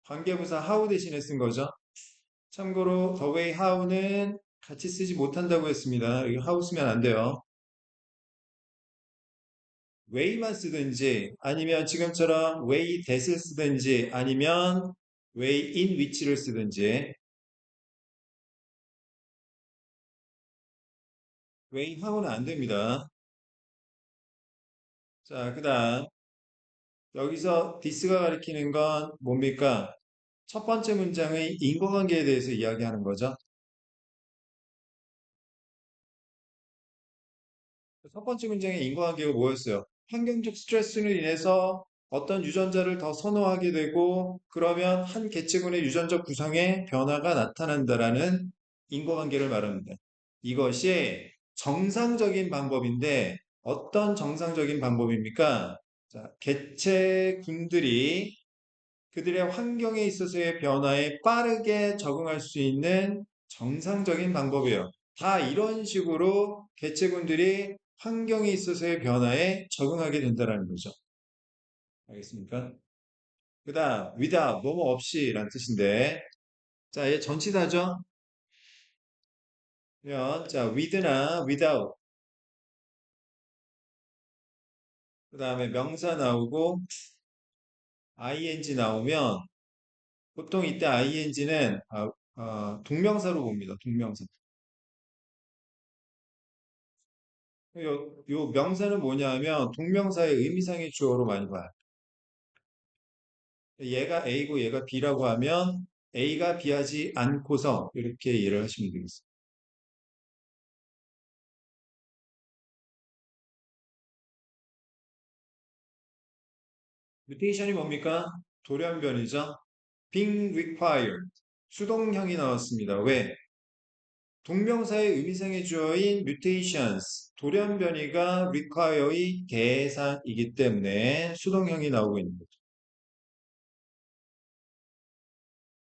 관계부사 how 대신에 쓴 거죠. 참고로 the way how는 같이 쓰지 못한다고 했습니다. 여기 how 쓰면 안 돼요. way만 쓰든지 아니면 지금처럼 way that을 쓰든지 아니면 way in which를 쓰든지 way how는 안 됩니다. 자, 그 다음 여기서 this가 가리키는 건 뭡니까? 첫 번째 문장의 인과관계에 대해서 이야기하는 거죠. 첫 번째 문장의 인과관계가 뭐였어요? 환경적 스트레스로 인해서 어떤 유전자를 더 선호하게 되고 그러면 한 개체군의 유전적 구성에 변화가 나타난다라는 인과관계를 말합니다. 이것이 정상적인 방법인데 어떤 정상적인 방법입니까? 자, 개체군들이 그들의 환경에 있어서의 변화에 빠르게 적응할 수 있는 정상적인 방법이에요. 다 이런 식으로 개체군들이 환경에 있어서의 변화에 적응하게 된다는 거죠. 알겠습니까? 그 다음, without, 뭐뭐 없이 라는 뜻인데, 자, 얘 전치사죠? 그러면, 자, with나 without, 그 다음에 명사 나오고, ing 나오면, 보통 이때 ing는 동명사로 봅니다. 동명사. 요 명사는 뭐냐면 동명사의 의미상의 주어로 많이 봐요. 얘가 A고 얘가 B라고 하면 A가 B하지 않고서 이렇게 이해를 하시면 되겠습니다. 뮤테이션이 뭡니까? 돌연변이죠. being required. 수동형이 나왔습니다. 왜? 동명사의 의미상의 주어인 mutations, 돌연변이가 require의 대상이기 때문에 수동형이 나오고 있는 거죠.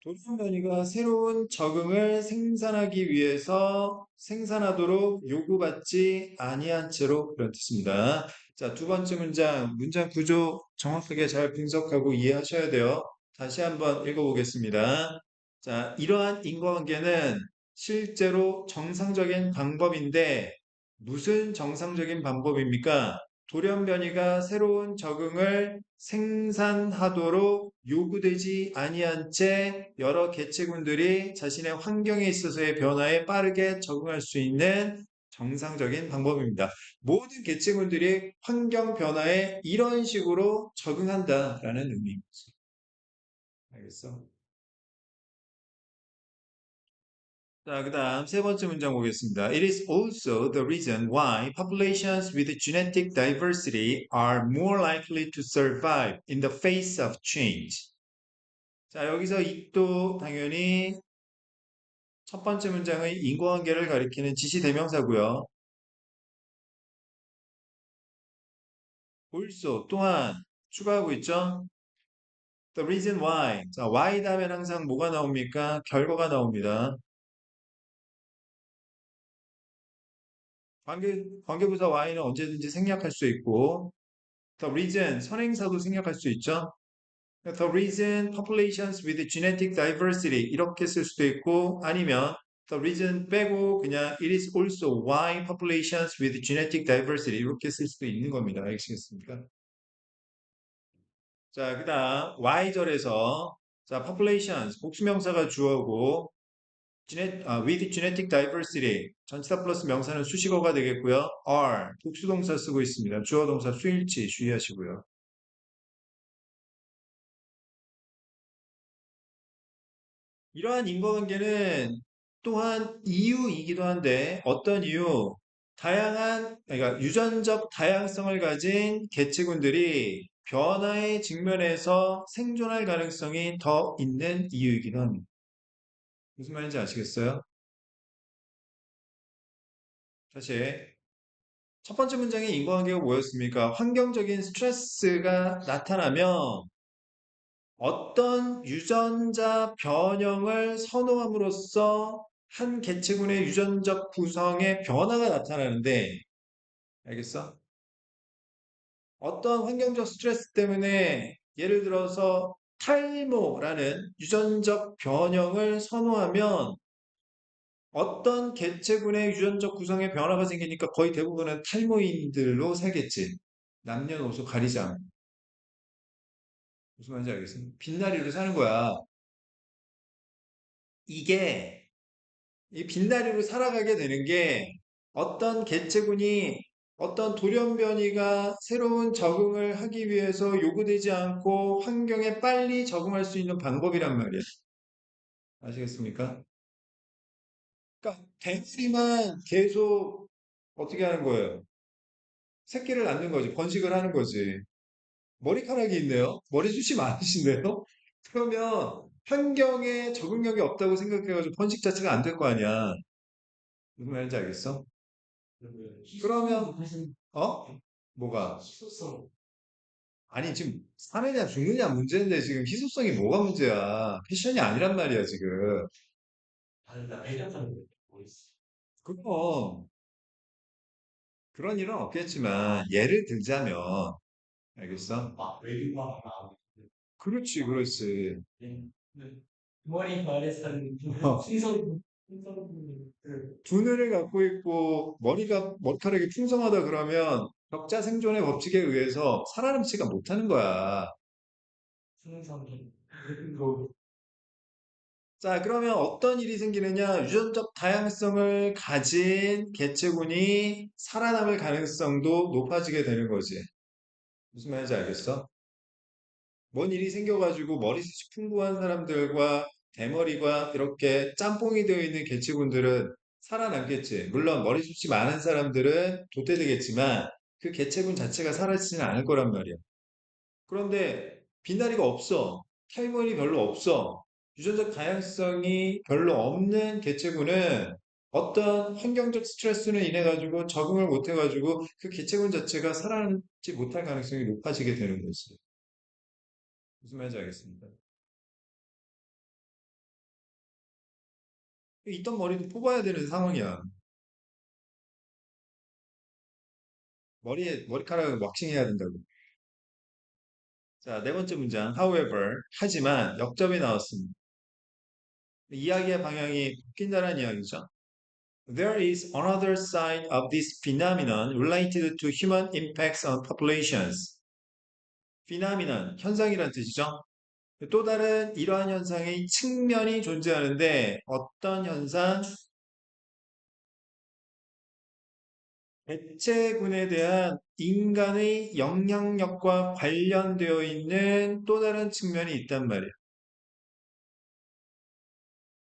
도시변이가 새로운 적응을 생산하기 위해서 생산하도록 요구받지 아니한 채로 그런 뜻입니다. 자, 두 번째 문장, 문장 구조 정확하게 잘 분석하고 이해하셔야 돼요. 다시 한번 읽어보겠습니다. 자, 이러한 인과관계는 실제로 정상적인 방법인데 무슨 정상적인 방법입니까? 돌연변이가 새로운 적응을 생산하도록 요구되지 아니한 채 여러 개체군들이 자신의 환경에 있어서의 변화에 빠르게 적응할 수 있는 정상적인 방법입니다. 모든 개체군들이 환경 변화에 이런 식으로 적응한다라는 의미입니다. 알겠어? 자, 그다음 세 번째 문장 보겠습니다. It is also the reason why populations with genetic diversity are more likely to survive in the face of change. 자, 여기서 it도 당연히 첫 번째 문장의 인과관계를 가리키는 지시 대명사고요. also 또한 추가하고 있죠. The reason why. 자, why 다음엔 항상 뭐가 나옵니까? 결과가 나옵니다. 관계부사 why는 언제든지 생략할 수 있고, the reason 선행사도 생략할 수 있죠. The reason populations with genetic diversity 이렇게 쓸 수도 있고, 아니면 the reason 빼고 그냥 it is also why populations with genetic diversity 이렇게 쓸 수도 있는 겁니다. 알겠습니까? 자, 그다음 Y절에서 자, populations 복수명사가 주어고 with genetic diversity 전치사 플러스 명사는 수식어가 되겠고요. are 복수동사 쓰고 있습니다. 주어 동사 수일치 주의하시고요. 이러한 인과관계는 또한 이유이기도 한데 어떤 이유? 다양한 그러니까 유전적 다양성을 가진 개체군들이 변화의 직면에서 생존할 가능성이 더 있는 이유이기도 합니다. 무슨 말인지 아시겠어요? 사실 첫 번째 문장의 인과관계가 뭐였습니까? 환경적인 스트레스가 나타나면 어떤 유전자 변형을 선호함으로써 한 개체군의 유전적 구성의 변화가 나타나는데, 알겠어? 어떤 환경적 스트레스 때문에 예를 들어서 탈모라는 유전적 변형을 선호하면 어떤 개체군의 유전적 구성의 변화가 생기니까 거의 대부분은 탈모인들로 살겠지. 남녀노소 가리지 않고. 무슨 말인지 알겠습니다. 빛나리로 사는 거야. 이게 이 빛나리로 살아가게 되는 게 어떤 개체군이 어떤 돌연변이가 새로운 적응을 하기 위해서 요구되지 않고 환경에 빨리 적응할 수 있는 방법이란 말이야. 아시겠습니까? 그러니까 개구리만 계속 어떻게 하는 거예요? 새끼를 낳는 거지, 번식을 하는 거지. 머리카락이 있네요. 머리숱이 많으신데요? 그러면 환경에 적응력이 없다고 생각해가지고 번식 자체가 안 될 거 아니야. 무슨 말인지 알겠어? 그러면 어? 뭐가? 아니 지금 사느냐 죽느냐 문제인데 지금 희소성이 뭐가 문제야? 패션이 아니란 말이야 지금. 그럼 그런 일은 없겠지만 예를 들자면 알겠어? 그렇지 그렇지. 어, 두뇌를 갖고 있고 머리카락이 풍성하다 그러면 적자 생존의 법칙에 의해서 살아남지가 못하는 거야. 자, 그러면 어떤 일이 생기느냐? 유전적 다양성을 가진 개체군이 살아남을 가능성도 높아지게 되는 거지. 무슨 말인지 알겠어? 뭔 일이 생겨가지고 머리숱이 풍부한 사람들과 대머리가 이렇게 짬뽕이 되어 있는 개체군들은 살아남겠지. 물론 머리숱이 많은 사람들은 도태되겠지만 그 개체군 자체가 살아있지는 않을 거란 말이야. 그런데 빛나리가 없어. 탈모인이 별로 없어. 유전적 다양성이 별로 없는 개체군은 어떤 환경적 스트레스로 인해 가지고 적응을 못 해가지고 그 개체군 자체가 살아남지 못할 가능성이 높아지게 되는 거지. 무슨 말인지 알겠습니다. 있던 머리도 뽑아야 되는 상황이야. 머리카락을 왁싱해야 된다고. 자, 네 번째 문장. However, 하지만 역접이 나왔습니다. 이야기의 방향이 바뀐다는 이야기죠. There is another side of this phenomenon related to human impacts on populations. phenomenon, 현상이란 뜻이죠. 또 다른 이러한 현상의 측면이 존재하는데 어떤 현상? 개체군에 대한 인간의 영향력과 관련되어 있는 또 다른 측면이 있단 말이에요.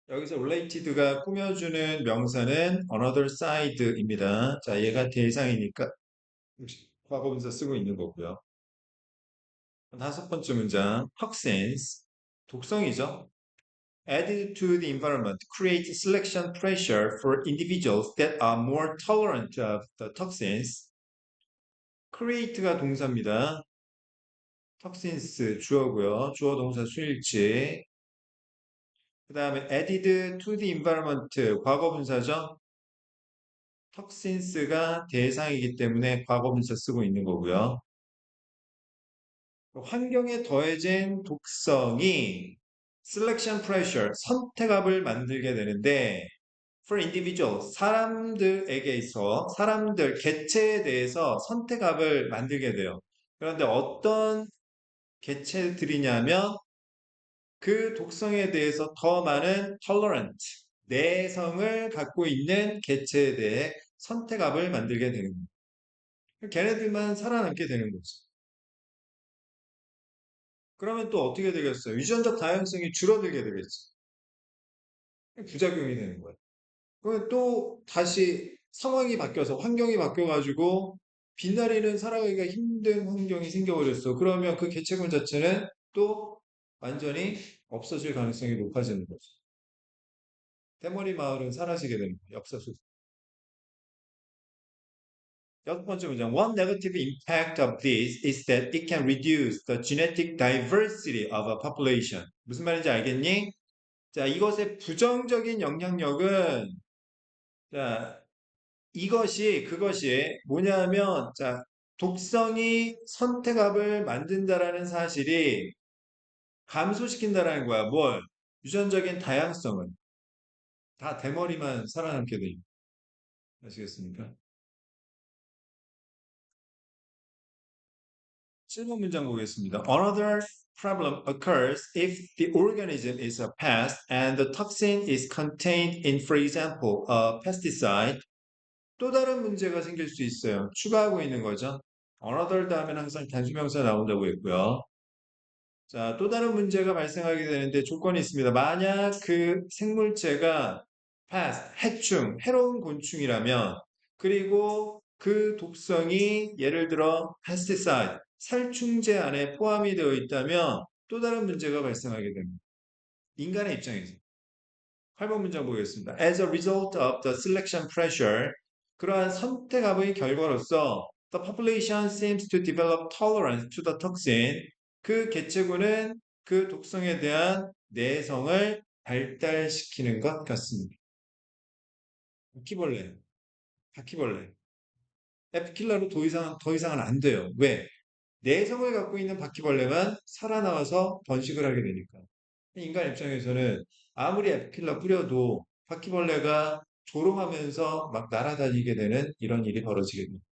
여기서 related가 꾸며주는 명사는 another side입니다. 자, 얘가 대상이니까 과거분사 쓰고 있는 거고요. 다섯 번째 문장, toxins, 독성이죠. Added to the environment, create selection pressure for individuals that are more tolerant of the toxins. create가 동사입니다. toxins 주어고요. 주어 동사 수일치. 그 다음에 added to the environment 과거 분사죠. toxins가 대상이기 때문에 과거 분사 쓰고 있는 거고요. 환경에 더해진 독성이 selection pressure, 선택압을 만들게 되는데 for individual, 사람들에게 있어 사람들, 개체에 대해서 선택압을 만들게 돼요. 그런데 어떤 개체들이냐면 그 독성에 대해서 더 많은 tolerant, 내성을 갖고 있는 개체에 대해 선택압을 만들게 되는 거예요. 걔네들만 살아남게 되는 거죠. 그러면 또 어떻게 되겠어요? 유전적 다양성이 줄어들게 되겠죠. 부작용이 되는 거예요. 그러면 또 다시 상황이 바뀌어서 환경이 바뀌어가지고 빛나리는 살아가기가 힘든 환경이 생겨버렸어. 그러면 그 개체군 자체는 또 완전히 없어질 가능성이 높아지는 거죠. 대머리 마을은 사라지게 되는 거예요. 역사 속. 여섯 번째 문장. One negative impact of this is that it can reduce the genetic diversity of a population. 무슨 말인지 알겠니? 자, 이것의 부정적인 영향력은 자, 그것이 뭐냐면 자, 독성이 선택압을 만든다라는 사실이 감소시킨다라는 거야. 뭘? 유전적인 다양성을. 다 대머리만 살아남게 돼. 아시겠습니까? 7번 문장 보겠습니다. Another problem occurs if the organism is a pest and the toxin is contained in, for example, a pesticide. 또 다른 문제가 생길 수 있어요. 추가하고 있는 거죠. another 다음에는 항상 단수명사 나온다고 했고요. 자, 또 다른 문제가 발생하게 되는데 조건이 있습니다. 만약 그 생물체가 pest, 해충, 해로운 곤충이라면 그리고 그 독성이 예를 들어 pesticide, 살충제 안에 포함이 되어 있다면 또 다른 문제가 발생하게 됩니다. 인간의 입장에서. 8번 문장 보겠습니다. As a result of the selection pressure, 그러한 선택압의 결과로서 the population seems to develop tolerance to the toxin. 그 개체군은 그 독성에 대한 내성을 발달시키는 것 같습니다. 바퀴벌레, 바퀴벌레. 에피킬러로 더 이상은 안 돼요. 왜? 내성을 갖고 있는 바퀴벌레만 살아나와서 번식을 하게 되니까. 인간 입장에서는 아무리 에피킬러 뿌려도 바퀴벌레가 조롱하면서 막 날아다니게 되는 이런 일이 벌어지게 됩니다.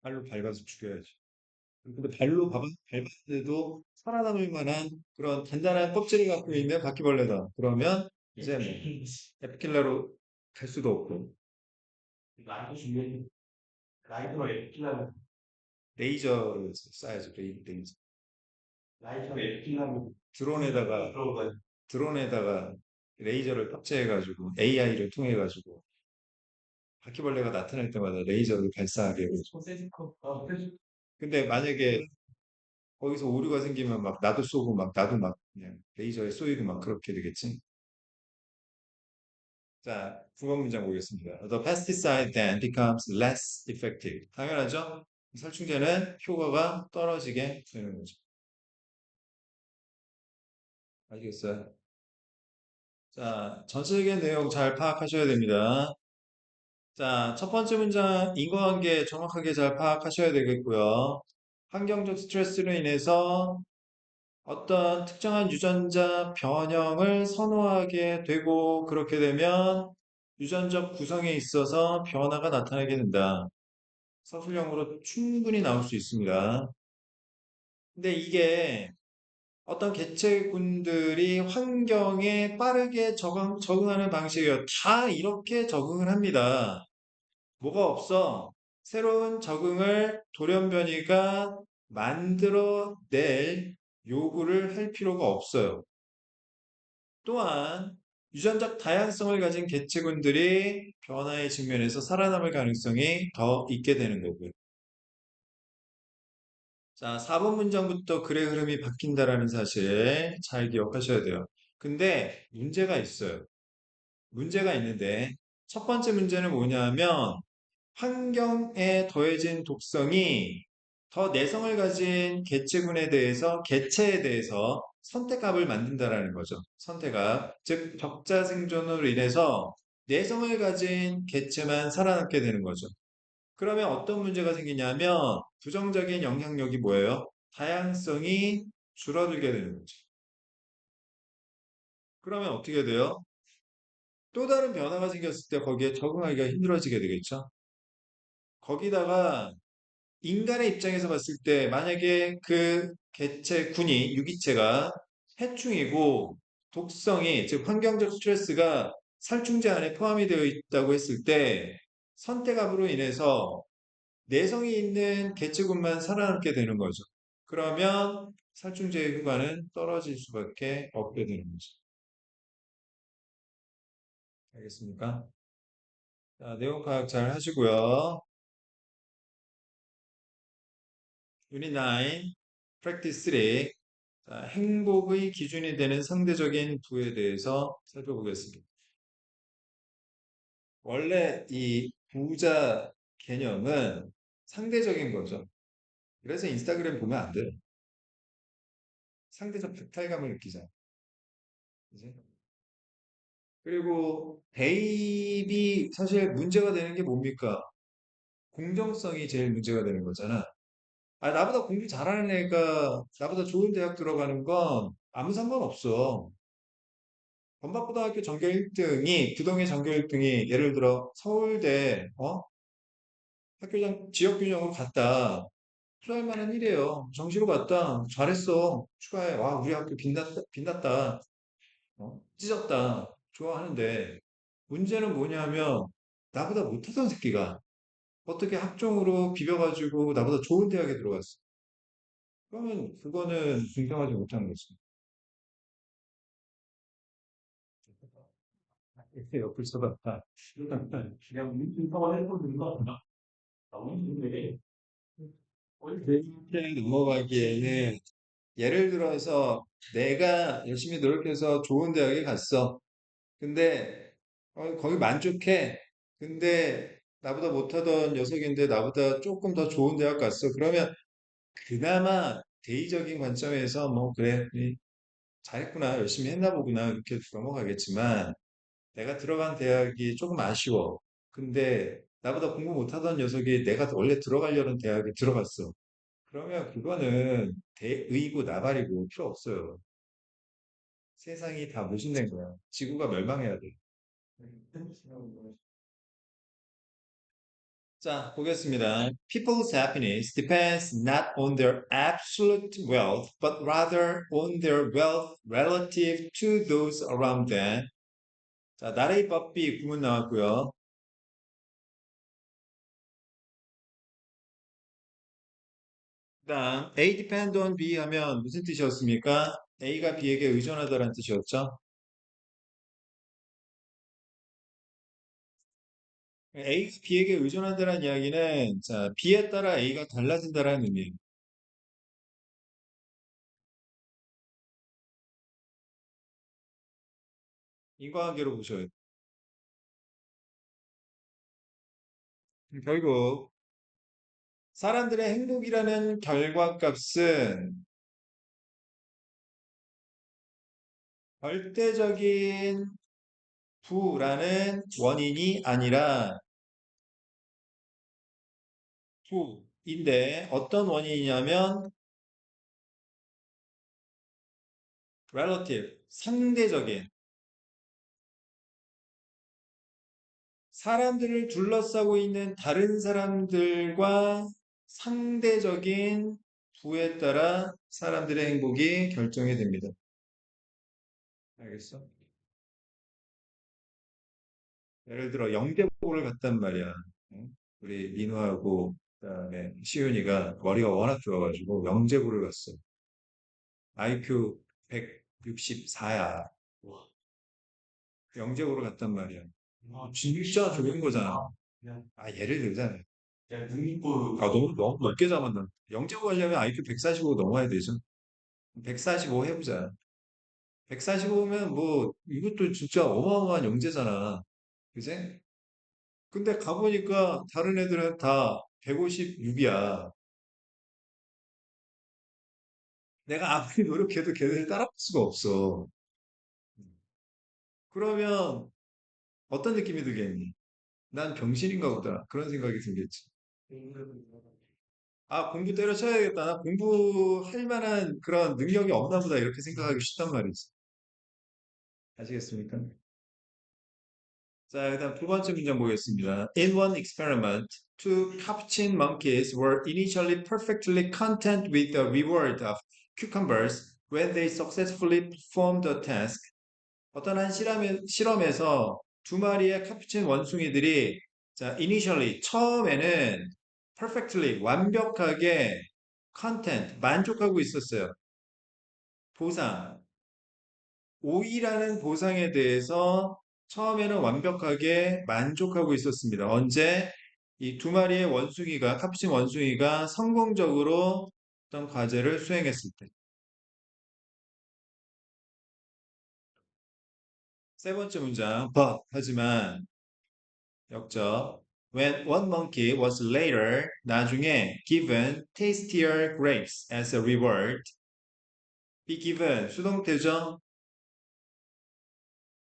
발로 밟아서 죽여야지. 근데 밟았는데도 살아남을 만한 그런 단단한 껍질을 갖고 있는 바퀴벌레다. 그러면 이제 뭐 에피킬러로 갈 수도 없고 라이터로 에피킬러 레이저를 쏴야죠. 레이저. 라이터로 에피킬러 드론에다가 드론에다가 레이저를 탑재해가지고 AI를 통해가지고 바퀴벌레가 나타날 때마다 레이저를 발사하게 해서 근데 만약에 거기서 오류가 생기면 막 나도 쏘고 막 나도 막 그냥 레이저에 쏘이고 막 그렇게 되겠지. 자, 9번 문장 보겠습니다. The pesticide then becomes less effective. 당연하죠? 살충제는 효과가 떨어지게 되는 거죠. 아시겠어요? 자, 전체적인 내용 잘 파악하셔야 됩니다. 자, 첫 번째 문장 인과관계 정확하게 잘 파악하셔야 되겠고요. 환경적 스트레스로 인해서 어떤 특정한 유전자 변형을 선호하게 되고 그렇게 되면 유전적 구성에 있어서 변화가 나타나게 된다. 서술형으로 충분히 나올 수 있습니다. 근데 이게 어떤 개체군들이 환경에 빠르게 적응하는 방식이에요. 다 이렇게 적응을 합니다. 뭐가 없어? 새로운 적응을 돌연변이가 만들어낼 요구를 할 필요가 없어요. 또한 유전적 다양성을 가진 개체군들이 변화의 측면에서 살아남을 가능성이 더 있게 되는 거고요. 자, 4번 문장부터 글의 흐름이 바뀐다라는 사실 잘 기억하셔야 돼요. 근데 문제가 있어요. 문제가 있는데 첫 번째 문제는 뭐냐면 환경에 더해진 독성이 더 내성을 가진 개체에 대해서 선택압을 만든다라는 거죠. 선택압. 즉, 적자 생존으로 인해서 내성을 가진 개체만 살아남게 되는 거죠. 그러면 어떤 문제가 생기냐면 부정적인 영향력이 뭐예요? 다양성이 줄어들게 되는 거죠. 그러면 어떻게 돼요? 또 다른 변화가 생겼을 때 거기에 적응하기가 힘들어지게 되겠죠. 거기다가 인간의 입장에서 봤을 때 만약에 그 개체군이 유기체가 해충이고 독성이 즉 환경적 스트레스가 살충제 안에 포함이 되어 있다고 했을 때 선택압으로 인해서 내성이 있는 개체군만 살아남게 되는 거죠. 그러면 살충제의 효과는 떨어질 수밖에 없게 되는 거죠. 알겠습니까? 자, 내용 파악 잘 하시고요. 유닛 9, 프랙티스 3. 자, 행복의 기준이 되는 상대적인 부에 대해서 살펴보겠습니다. 원래 이 부자 개념은 상대적인 거죠. 그래서 인스타그램 보면 안 돼요. 상대적 박탈감을 느끼잖아요. 그지? 그리고 대입이 사실 문제가 되는 게 뭡니까? 공정성이 제일 문제가 되는 거잖아. 아, 나보다 공부 잘하는 애가 나보다 좋은 대학 들어가는 건 아무 상관없어. 건박고등학교 전교 1등이, 부동의 전교 1등이 예를 들어 서울대, 학교장 지역균형으로 갔다. 투자할 만한 일이에요. 정시로 갔다. 잘했어. 축하해. 와, 우리 학교 빛났다. 찢었다. 좋아하는데 문제는 뭐냐면 나보다 못하던 새끼가 어떻게 학종으로 비벼가지고 나보다 좋은 대학에 들어갔어. 그러면 그거는 공정하지 못한 거지. 이렇게 옆을 쳐다봐. 그냥 인터만 해보는 거 너무 힘든데. 이렇게 넘어가기에는 예를 들어서 내가 열심히 노력해서 좋은 대학에 갔어. 근데 거기 만족해. 근데 나보다 못하던 녀석인데 나보다 조금 더 좋은 대학 갔어. 그러면 그나마 대의적인 관점에서 뭐 그래 잘했구나 열심히 했나 보구나 이렇게 넘어가겠지만 내가 들어간 대학이 조금 아쉬워. 근데 나보다 공부 못하던 녀석이 내가 원래 들어가려는 대학에 들어갔어. 그러면 그거는 대의고 나발이고 필요 없어요. 세상이 다 모순된 거야. 지구가 멸망해야 돼. 자, 보겠습니다. People's happiness depends not on their absolute wealth, but rather on their wealth relative to those around them. 자, 나레이 법비 구문 나왔고요. 그다음 A depend on B 하면 무슨 뜻이었습니까? A가 B에게 의존하다라는 뜻이었죠. A가 B에게 의존한다는 이야기는 자, B에 따라 A가 달라진다라는 의미예요. 인과관계로 보셔야 돼요. 결국 사람들의 행복이라는 결과값은 절대적인 부라는 원인이 아니라 부인데 어떤 원인이냐면 relative, 상대적인 사람들을 둘러싸고 있는 다른 사람들과 상대적인 부에 따라 사람들의 행복이 결정이 됩니다. 알겠어? 예를 들어 영대보를 갔단 말이야. 응? 우리 민호하고 그다음에 시윤이가 머리가 워낙 좋아가지고 영재고를 갔어. IQ 164야. 영재고를 갔단 말이야. 진짜 좋은 거잖아. 예를 들자면. 너무 높게 잡았나? 영재고 가려면 IQ 145 넘어야 되죠. 145 해보자. 145면 뭐 이것도 진짜 어마어마한 영재잖아. 그지? 근데 가보니까 다른 애들은 다 156이야. 내가 아무리 노력해도 걔네를 따라갈 수가 없어. 그러면 어떤 느낌이 들겠니? 난 병신인가 보다. 그런 생각이 들겠지. 공부 때려쳐야겠다. 나 공부할 만한 그런 능력이 없나 보다. 이렇게 생각하기 쉽단 말이지. 아시겠습니까? 자, 일단 두 번째 문장 보겠습니다. In one experiment, two capuchin monkeys were initially perfectly content with the reward of cucumbers when they successfully performed the task. 어떤 한 실험에서 두 마리의 카푸친 원숭이들이 자, initially 처음에는 perfectly 완벽하게 content 만족하고 있었어요. 보상, 오이라는 보상에 대해서 처음에는 완벽하게 만족하고 있었습니다. 언제 이 두 마리의 원숭이가 카푸친 원숭이가 성공적으로 어떤 과제를 수행했을 때. 세 번째 문장, but 하지만 역적. When one monkey was later 나중에 given tastier grapes as a reward. be given 수동태죠.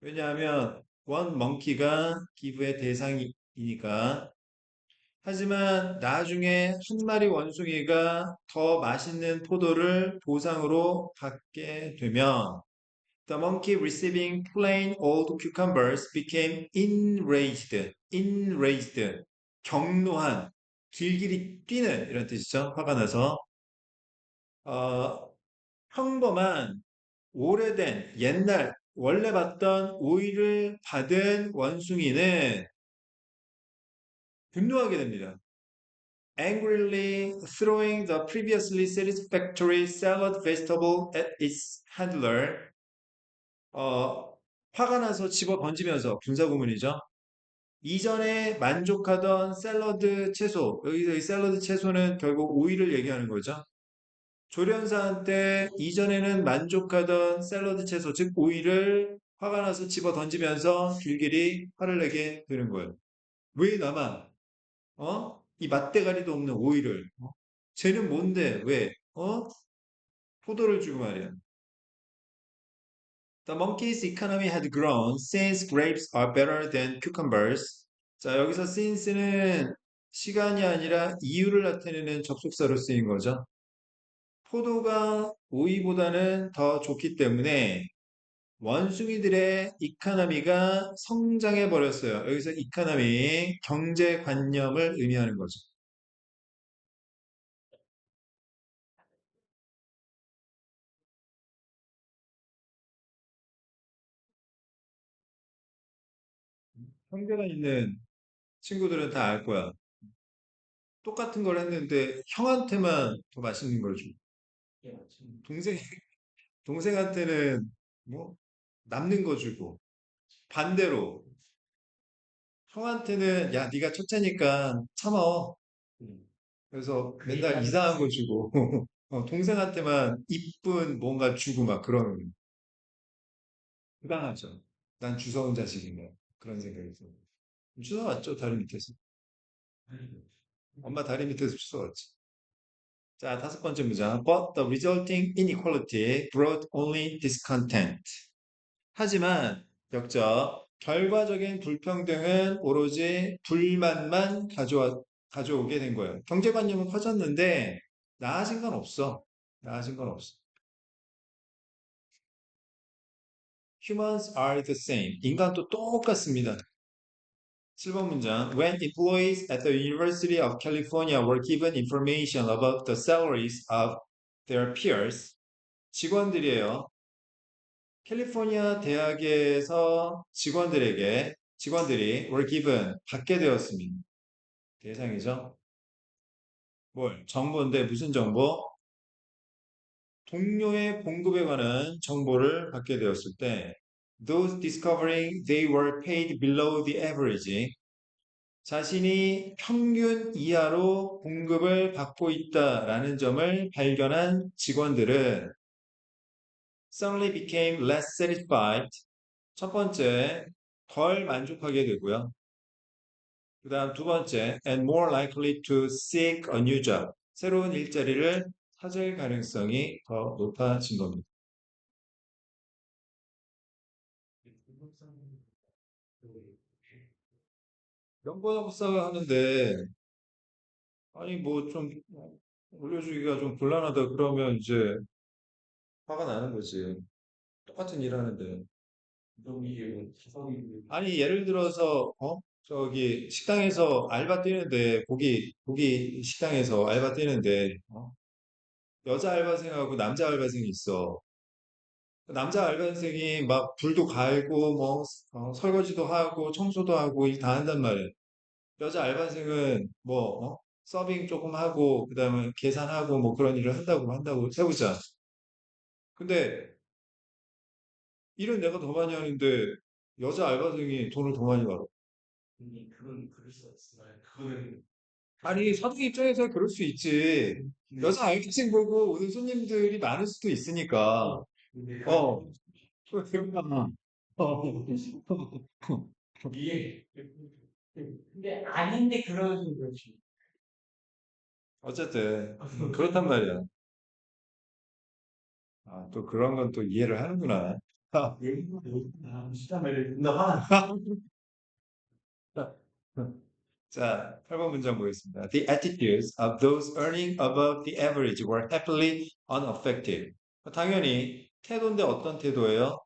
왜냐하면 one monkey가 give의 대상이니까. 하지만 나중에 한 마리 원숭이가 더 맛있는 포도를 보상으로 받게 되면 the monkey receiving plain old cucumbers became enraged. enraged. 경노한, 길길이 뛰는 이런 뜻이죠. 화가 나서 어, 평범한 오래된 옛날 원래 받던 오이를 받은 원숭이는 분노하게 됩니다. Angrily throwing the previously satisfactory salad vegetable at its handler. 화가 나서 집어 던지면서 분사구문이죠. 이전에 만족하던 샐러드 채소, 여기서 이 샐러드 채소는 결국 오이를 얘기하는 거죠. 조련사한테 이전에는 만족하던 샐러드 채소, 즉 오이를 화가 나서 집어 던지면서 길길이 화를 내게 되는 거예요. 왜 나만, 이 맛대가리도 없는 오이를, 쟤는 뭔데, 왜, 포도를 주고 말이야. The monkey's economy had grown since grapes are better than cucumbers. 자, 여기서 since는 시간이 아니라 이유를 나타내는 접속사로 쓰인 거죠. 포도가 오이보다는 더 좋기 때문에 원숭이들의 이카나미가 성장해 버렸어요. 여기서 이카나미 경제관념을 의미하는 거죠. 형제가 있는 친구들은 다 알 거야. 똑같은 걸 했는데 형한테만 더 맛있는 걸 줘. 동생 동생한테는 뭐 남는 거 주고 반대로 형한테는 야 네가 첫째니까 참어. 그래서 맨날 이상한 거 주고 동생한테만 이쁜 뭔가 주고 막 그러는 부당하죠. 난 주워온 자식인가 그런 생각이 들어요. 주워왔죠 다리 밑에서. 엄마 다리 밑에서 주워왔지. 자, 다섯 번째 문장. But the resulting inequality brought only discontent. 하지만 역적 결과적인 불평등은 오로지 불만만 가져오게 된 거예요. 경제관념은 커졌는데 나아진 건 없어. 나아진 건 없어. Humans are the same. 인간도 똑같습니다. 7번 문장. When employees at the University of California were given information about the salaries of their peers, 직원들이에요. 캘리포니아 대학에서 직원들이 were given 받게 되었습니다. 대상이죠. 뭘? 정보인데 무슨 정보? 동료의 봉급에 관한 정보를 받게 되었을 때 those discovering they were paid below the average 자신이 평균 이하로 봉급을 받고 있다라는 점을 발견한 직원들은 suddenly became less satisfied. 첫 번째, 덜 만족하게 되고요. 그 다음 두 번째, and more likely to seek a new job. 새로운 일자리를 찾을 가능성이 더 높아진 겁니다. 연관합사가 하는데, 아니, 뭐 좀 올려주기가 좀 곤란하다 그러면 이제 화가 나는 거지. 똑같은 일 하는데. 아니, 예를 들어서, 저기, 식당에서 알바 뛰는데, 고기 식당에서 알바 뛰는데, 여자 알바생하고 남자 알바생이 있어. 남자 알바생이 막 불도 갈고, 뭐, 설거지도 하고, 청소도 하고, 일 다 한단 말이야. 여자 알바생은 뭐, 서빙 조금 하고, 그 다음에 계산하고, 뭐 그런 일을 한다고 세우자. 근데 일은 내가 더 많이 하는데, 여자 알바생이 돈을 더 많이 받아. 아니, 사장 입장에서 그럴 수 있지. 여자 알바생 보고 오는 손님들이 많을 수도 있으니까. 어, 그러니까, 어, 어쨌든, 그렇단 말이야. 아, 또 그런 건 또 이해를 하는구나. 자, 8번 문장 보겠습니다. The attitudes of those earning above the average were happily unaffected. 당연히 태도인데 어떤 태도예요?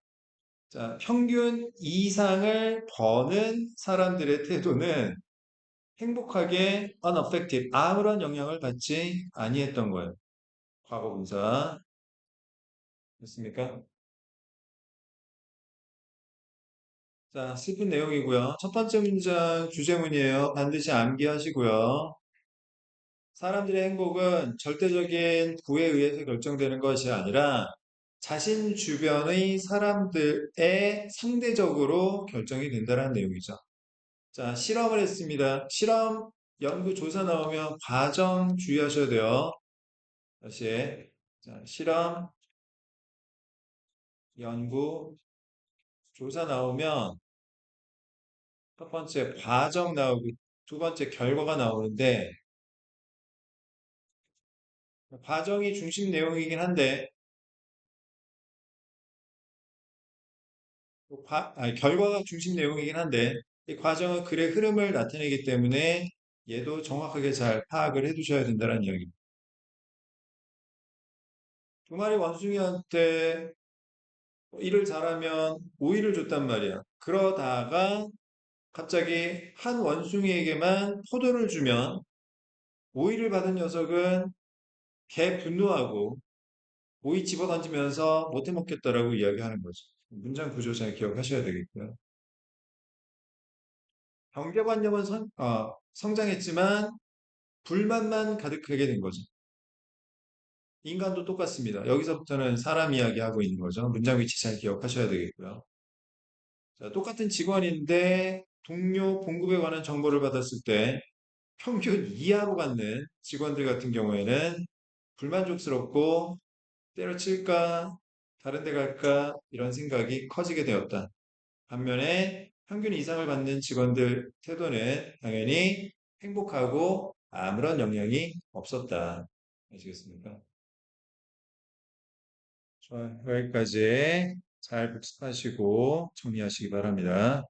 자, 평균 이상을 버는 사람들의 태도는 행복하게 unaffected, 아무런 영향을 받지 아니했던 거예요. 과거 분사 됐습니까? 자, 슬픈 내용이고요. 첫 번째 문장 주제문이에요. 반드시 암기하시고요. 사람들의 행복은 절대적인 부에 의해서 결정되는 것이 아니라 자신 주변의 사람들의 상대적으로 결정이 된다는 내용이죠. 자, 실험을 했습니다. 실험 연구 조사 나오면 과정 주의하셔야 돼요. 다시. 자, 실험 연구 조사 나오면 첫 번째 과정 나오고 두 번째 결과가 나오는데 과정이 중심 내용이긴 한데 결과가 중심 내용이긴 한데 이 과정은 글의 흐름을 나타내기 때문에 얘도 정확하게 잘 파악을 해두셔야 된다는 이야기입니다. 두 마리 원숭이한테 일을 잘하면 오이를 줬단 말이야. 그러다가 갑자기 한 원숭이에게만 포도를 주면 오이를 받은 녀석은 개 분노하고 오이 집어 던지면서 못해 먹겠다라고 이야기하는 거죠. 문장 구조 잘 기억하셔야 되겠고요. 경제관념은 성장했지만 불만만 가득하게 된 거죠. 인간도 똑같습니다. 여기서부터는 사람 이야기하고 있는 거죠. 문장 위치 잘 기억하셔야 되겠고요. 자, 똑같은 직원인데 동료 봉급에 관한 정보를 받았을 때 평균 이하로 받는 직원들 같은 경우에는 불만족스럽고 때려칠까, 다른 데 갈까, 이런 생각이 커지게 되었다. 반면에 평균 이상을 받는 직원들 태도는 당연히 행복하고 아무런 영향이 없었다. 아시겠습니까? 좋아요. 여기까지 잘 복습하시고 정리하시기 바랍니다.